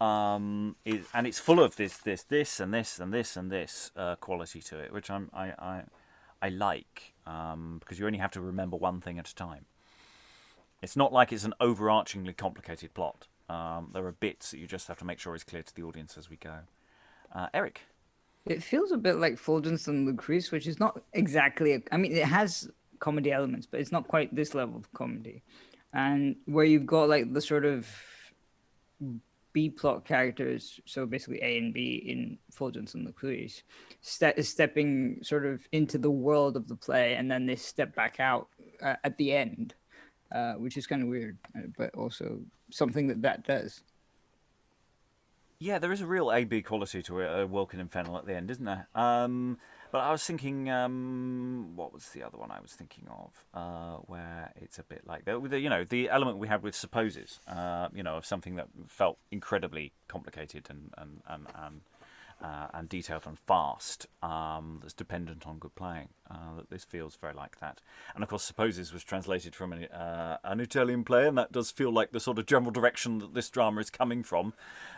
and it's full of this and this quality to it, which I like, because you only have to remember one thing at a time. It's not like it's an overarchingly complicated plot. There are bits that you just have to make sure is clear to the audience as we go. Eric? It feels a bit like Fulgence and Lucrece, which is not exactly... I mean, it has comedy elements, but it's not quite this level of comedy. And where you've got like the sort of B-plot characters, so basically A and B in Fulgence and Lucrece, stepping sort of into the world of the play, and then they step back out at the end, which is kind of weird, but also something that does. Yeah, there is a real A-B quality to it, Wilkin and Fenell at the end, isn't there? But I was thinking, what was the other one I was thinking of, where it's a bit like, you know, the element we had with Supposes, you know, of something that felt incredibly complicated and detailed and fast, that's dependent on good playing. That this feels very like that. And of course, Supposes was translated from an Italian play, and that does feel like the sort of general direction that this drama is coming from,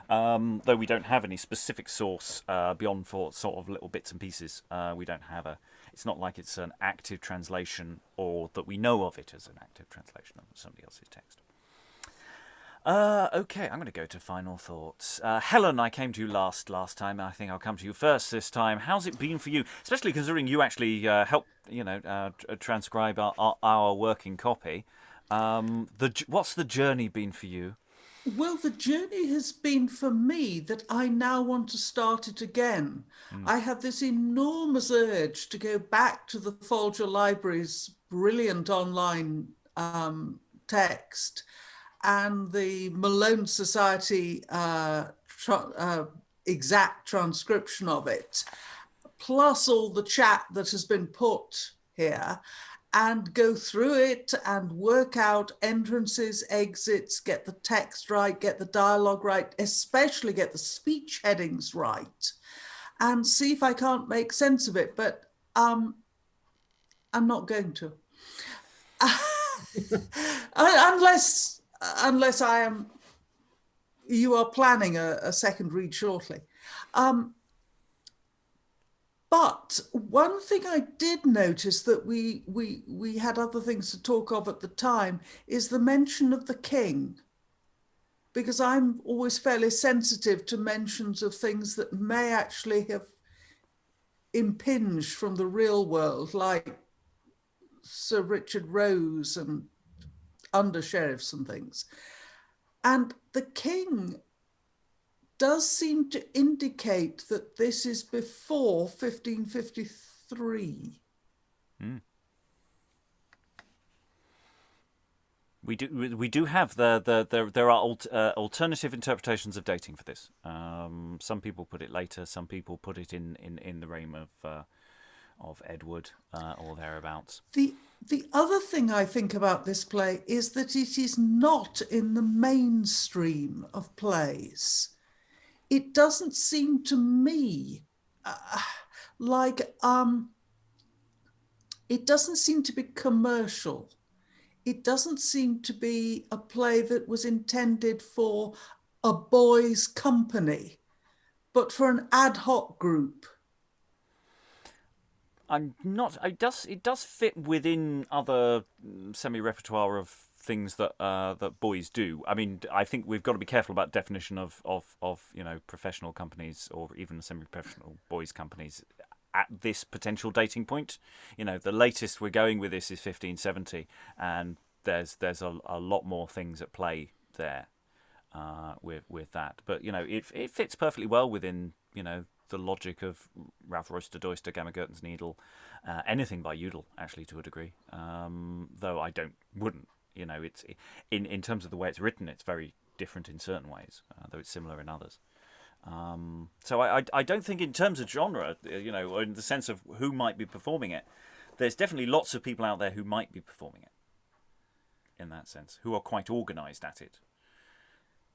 though we don't have any specific source beyond for sort of little bits and pieces. We don't have it's not like it's an active translation, or that we know of it as an active translation of somebody else's text. Okay, I'm going to go to final thoughts. Helen, I came to you last time. I think I'll come to you first this time. How's it been for you? Especially considering you actually helped, you know, transcribe our working copy. What's the journey been for you? Well, the journey has been for me that I now want to start it again. I have this enormous urge to go back to the Folger Library's brilliant online text and the Malone Society exact transcription of it, plus all the chat that has been put here, and go through it and work out entrances, exits, get the text right, get the dialogue right, especially get the speech headings right, and see if I can't make sense of it. But I'm not going to. Unless you are planning a second read shortly. But one thing I did notice that we had other things to talk of at the time is the mention of the king, because I'm always fairly sensitive to mentions of things that may actually have impinged from the real world, like Sir Richard Rose and under sheriffs and things. And the king does seem to indicate that this is before 1553. We do have there are alternative interpretations of dating for this. Some people put it later. Some people put it in the reign of Edward or thereabouts. The other thing I think about this play is that it is not in the mainstream of plays. It doesn't seem to me like it doesn't seem to be commercial. It doesn't seem to be a play that was intended for a boys' company, but for an ad hoc group. I'm not. It does fit within other semi-repertoire of things that that boys do. I mean, I think we've got to be careful about definition of you know, professional companies or even semi-professional boys companies at this potential dating point. You know, the latest we're going with this is 1570, and there's a lot more things at play there with that. But you know, it fits perfectly well within, you know, the logic of Ralph Royster Doyster, Gamma Gurton's Needle, anything by Udall, actually, to a degree. Though I wouldn't You know, it's in terms of the way it's written, it's very different in certain ways, though it's similar in others. So I don't think in terms of genre, you know, or in the sense of who might be performing it, there's definitely lots of people out there who might be performing it in that sense, who are quite organised at it.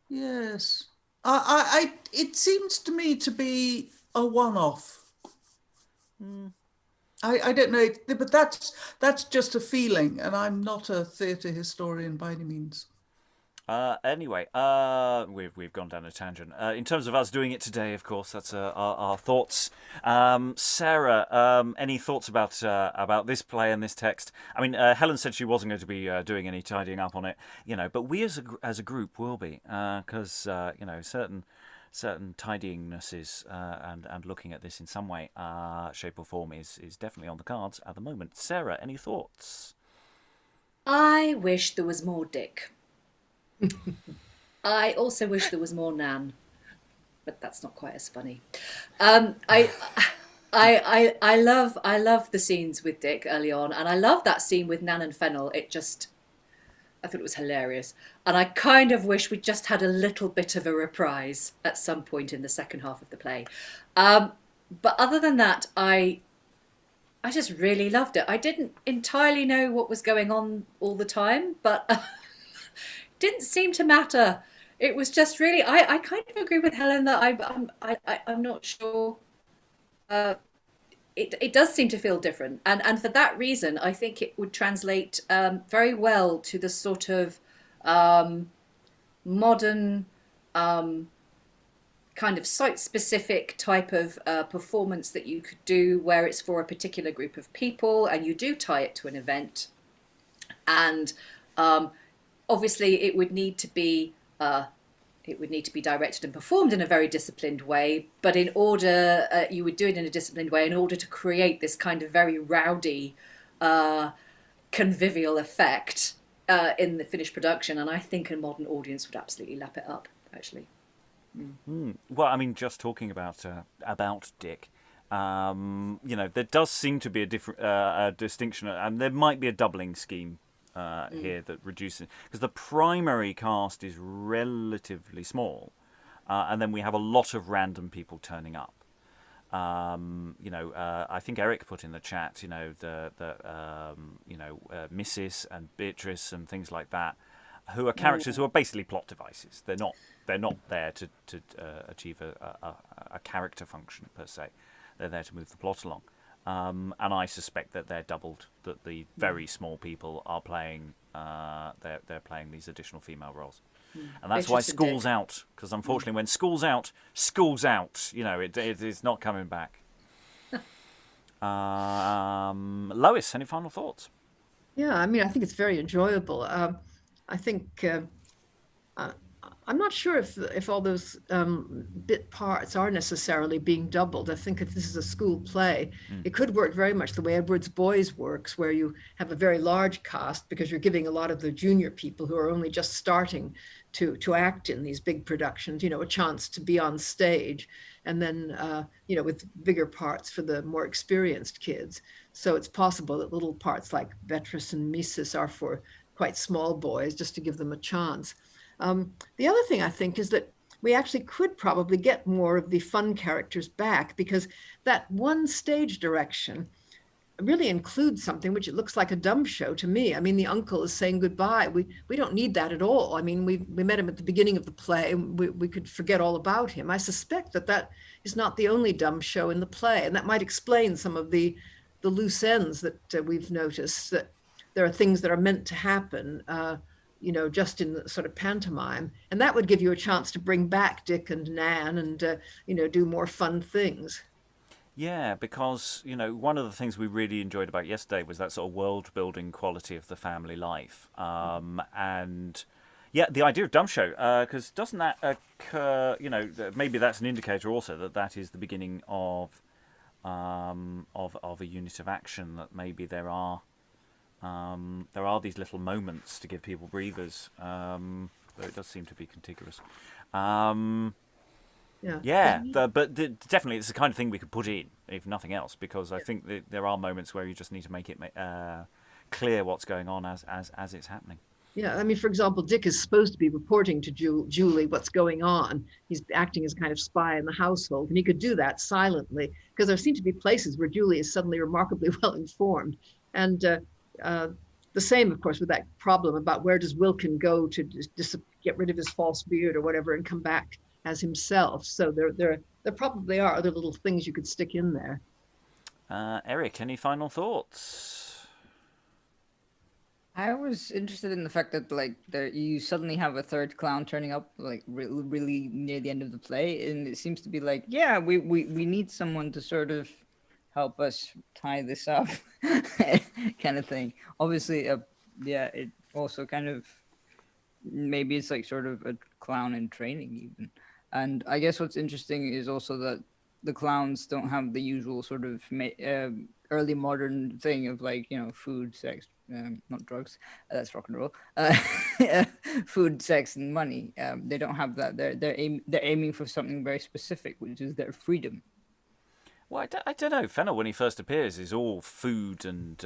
Yes. It seems to me to be a one-off. I don't know, but that's just a feeling, and I'm not a theatre historian by any means. Anyway, we've gone down a tangent. In terms of us doing it today, of course, that's our thoughts. Sarah, any thoughts about this play and this text? I mean, Helen said she wasn't going to be doing any tidying up on it, you know, but we as a group will be, because you know, certain tidyingnesses and looking at this in some way, shape or form is definitely on the cards at the moment. Sarah, any thoughts? I wish there was more Dick. I also wish there was more Nan, but that's not quite as funny. I love the scenes with Dick early on, and I love that scene with Nan and Fenell. I thought it was hilarious, and I kind of wish we just had a little bit of a reprise at some point in the second half of the play. But other than that, I just really loved it. I didn't entirely know what was going on all the time, but didn't seem to matter. It was just really, I kind of agree with Helen that I'm not sure. It does seem to feel different, and for that reason, I think it would translate very well to the sort of modern kind of site-specific type of performance that you could do, where it's for a particular group of people, and you do tie it to an event, and obviously, it would need to be directed and performed in a very disciplined way. But in order, you would do it in a disciplined way in order to create this kind of very rowdy, convivial effect in the finished production. And I think a modern audience would absolutely lap it up, actually. Well, I mean, just talking about Dick, you know, there does seem to be a different distinction, and there might be a doubling scheme here that reduces, because the primary cast is relatively small, and then we have a lot of random people turning up. You know, I think Eric put in the chat, you know, Mrs. and Bettrice and things like that, who are characters who are basically plot devices. They're not there to achieve a character function per se. They're there to move the plot along. And I suspect that they're doubled. That the very small people are playing. They're playing these additional female roles, and that's why school's out. Because unfortunately, when school's out. You know, it is not coming back. Lois, any final thoughts? Yeah, I mean, I think it's very enjoyable. I think I'm not sure if all those bit parts are necessarily being doubled. I think if this is a school play, it could work very much the way Edward's Boys works, where you have a very large cast because you're giving a lot of the junior people who are only just starting to act in these big productions, you know, a chance to be on stage, and then, you know, with bigger parts for the more experienced kids. So it's possible that little parts like Bettrice and Mrs. are for quite small boys, just to give them a chance. The other thing I think is that we actually could probably get more of the fun characters back, because that one stage direction really includes something which it looks like a dumb show to me. I mean, the uncle is saying goodbye. We don't need that at all. I mean, we met him at the beginning of the play. We could forget all about him. I suspect that is not the only dumb show in the play, and that might explain some of the loose ends that we've noticed, that there are things that are meant to happen, you know, just in the sort of pantomime. And that would give you a chance to bring back Dick and Nan and, you know, do more fun things. Yeah, because, you know, one of the things we really enjoyed about yesterday was that sort of world-building quality of the family life. And, yeah, the idea of dumb show, because doesn't that occur, you know, maybe that's an indicator also that is the beginning of a unit of action, that maybe there are these little moments to give people breathers, though it does seem to be contiguous. But definitely it's the kind of thing we could put in, if nothing else, because I think that there are moments where you just need to make it clear what's going on as it's happening. Yeah, I mean, for example, Dick is supposed to be reporting to Julie what's going on. He's acting as kind of spy in the household, and he could do that silently because there seem to be places where Julie is suddenly remarkably well informed. And the same, of course, with that problem about where does Wilkin go to get rid of his false beard or whatever and come back as himself. So there probably are other little things you could stick in there. Eric, any final thoughts? I was interested in the fact that you suddenly have a third clown turning up really near the end of the play, and it seems to be like, yeah, we need someone to sort of help us tie this up, kind of thing. Obviously, it also kind of maybe it's like sort of a clown in training even. And I guess what's interesting is also that the clowns don't have the usual sort of early modern thing of food, sex, not drugs. That's rock and roll. Food, sex, and money. They don't have that. They're aiming for something very specific, which is their freedom. Well, I don't know. Fenell, when he first appears, is all food and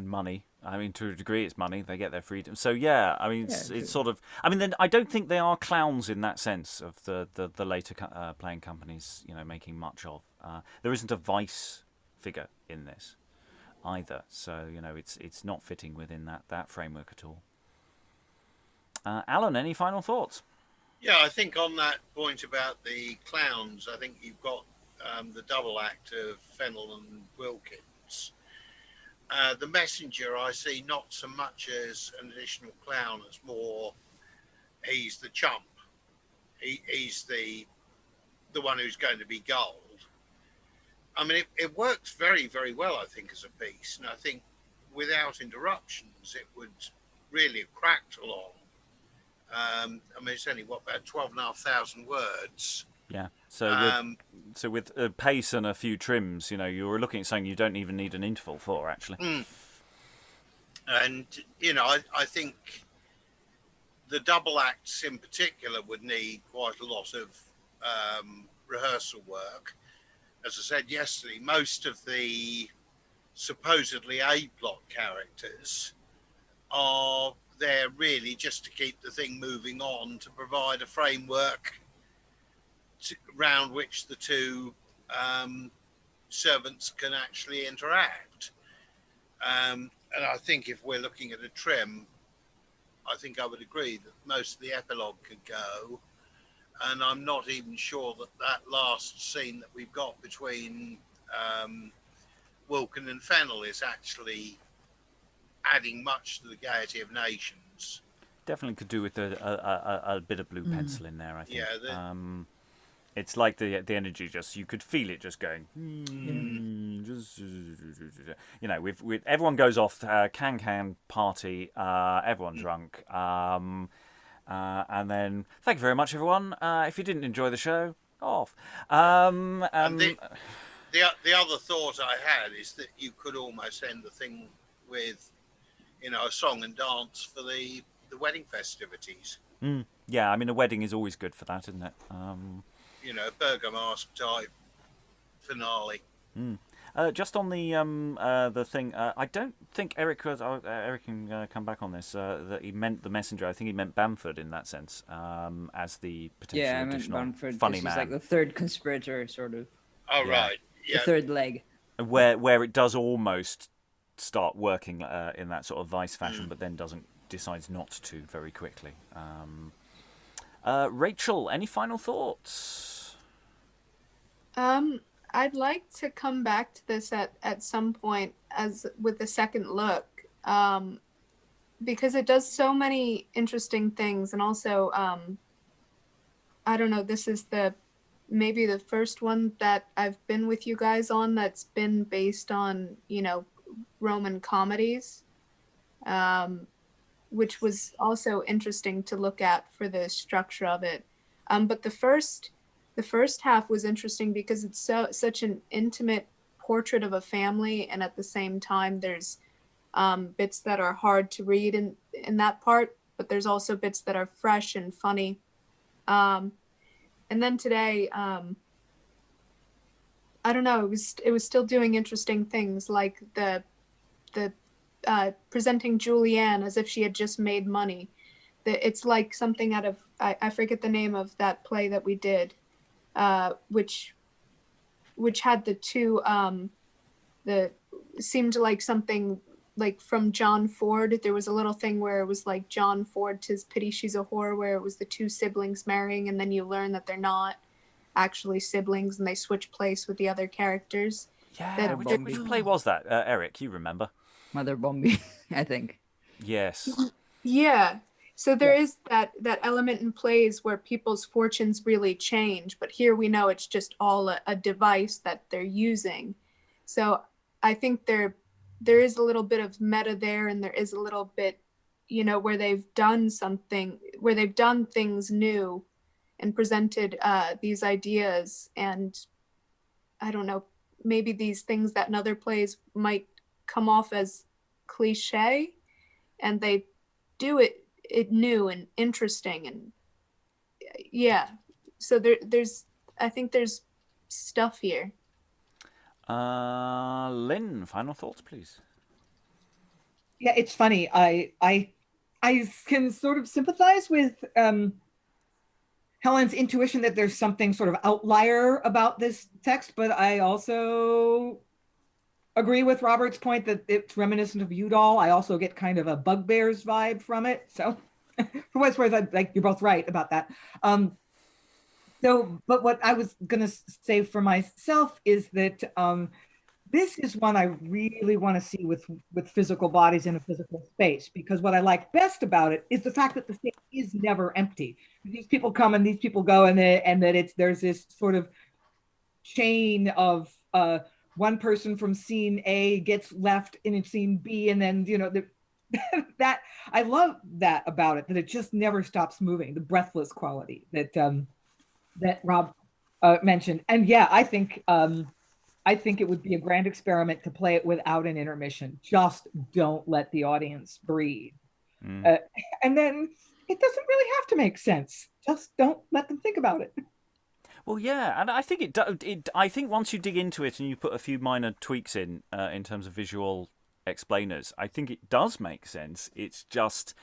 money. I mean, to a degree, it's money. They get their freedom. So yeah, I mean, it's sort of. I mean, then I don't think they are clowns in that sense of the later playing companies, making much of. There isn't a vice figure in this either, so it's not fitting within that framework at all. Alan, any final thoughts? Yeah, I think on that point about the clowns, I think you've got the double act of Fenell and Wilkins. The messenger I see not so much as an additional clown as more he's the chump. He's the one who's going to be gulled. I mean, it works very, very well, I think, as a piece. And I think without interruptions, it would really have cracked along. I mean, it's only, about 12,500 words. Yeah. So with pace and a few trims, you were looking at something you don't even need an interval for, actually. And, I think the double acts in particular would need quite a lot of rehearsal work. As I said yesterday, most of the supposedly A-plot characters are there really just to keep the thing moving on, to provide a framework around which the two servants can actually interact. And I think if we're looking at a trim, I think I would agree that most of the epilogue could go. And I'm not even sure that last scene that we've got between Wilkin and Fenell is actually adding much to the Gaiety of Nations. Definitely could do with a bit of blue pencil in there, I think. Yeah, it's like the energy you could feel it just going. With everyone goes off, can party, everyone's drunk, and then thank you very much, everyone. If you didn't enjoy the show, off. And the other thought I had is that you could almost end the thing with, a song and dance for the wedding festivities. Yeah, I mean, a wedding is always good for that, isn't it? Bergamask type finale. Just on the thing, I don't think Eric can come back on this. That he meant the messenger. I think he meant Bamford in that sense, as the potential additional Bamford, funny man. He's like the third conspirator, sort of. Oh, yeah. Right. Yeah. The third leg. Where it does almost start working in that sort of vice fashion, but then decides not to very quickly. Rachael, any final thoughts? I'd like to come back to this at some point as with the second look, because it does so many interesting things, and also I don't know, this is maybe the first one that I've been with you guys on that's been based on Roman comedies, which was also interesting to look at for the structure of it. But the first half was interesting because it's such an intimate portrait of a family, and at the same time there's bits that are hard to read in that part, but there's also bits that are fresh and funny. And then today, I don't know, it was still doing interesting things, like the presenting Julianne as if she had just made money. It's like something out of, I forget the name of that play that we did, which had the two, seemed like something like from John Ford. There was a little thing where it was like John Ford, 'Tis Pity She's a Whore, where it was the two siblings marrying, and then you learn that they're not actually siblings and they switch place with the other characters. Yeah, which play was that, Eric? You remember? Mother Bombie, I think. Yes. Yeah. So there is that element in plays where people's fortunes really change, but here we know it's just all a device that they're using. So I think there is a little bit of meta there, and there is a little bit, where they've done something, where they've done things new and presented these ideas. And I don't know, maybe these things that in other plays might come off as cliche, and they do it new and interesting. And so I think there's stuff here. Lynn, final thoughts, please. Yeah, it's funny. I can sort of sympathize with Helen's intuition that there's something sort of outlier about this text, but I also agree with Robert's point that it's reminiscent of Udall. I also get kind of a Bugbears vibe from it. So for what's worth, you're both right about that. But what I was going to say for myself is that this is one I really want to see with physical bodies in a physical space, because what I like best about it is the fact that the stage is never empty. These people come and these people go, and that there's this sort of chain of one person from scene A gets left in scene B, and then that I love that about it, that it just never stops moving. The breathless quality that Rob mentioned, and I think it would be a grand experiment to play it without an intermission. Just don't let the audience breathe, and then it doesn't really have to make sense. Just don't let them think about it. Well, yeah, and I think I think once you dig into it and you put a few minor tweaks in terms of visual explainers, I think it does make sense. It's just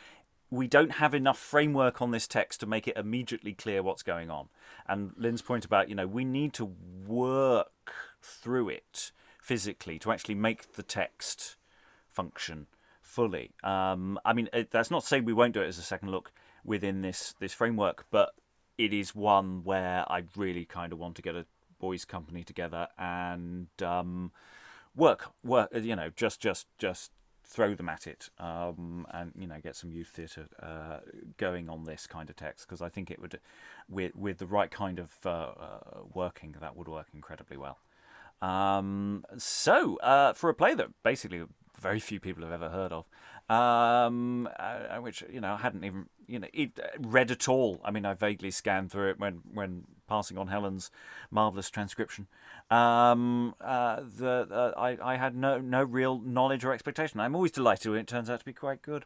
we don't have enough framework on this text to make it immediately clear what's going on. And Lynn's point about, we need to work through it physically to actually make the text function fully. That's not to say we won't do it as a second look within this framework, but it is one where I really kind of want to get a boys' company together and work. Just throw them at it, and get some youth theatre going on this kind of text, because I think it would, with the right kind of working, that would work incredibly well. So for a play that basically very few people have ever heard of, which I hadn't even read at all. I mean, I vaguely scanned through it when passing on Helen's marvelous transcription. I had no real knowledge or expectation. I'm always delighted when it turns out to be quite good.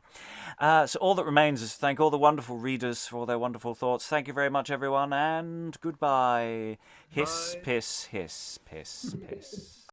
So all that remains is to thank all the wonderful readers for all their wonderful thoughts. Thank you very much, everyone, and goodbye. Hiss, piss, hiss, piss, piss.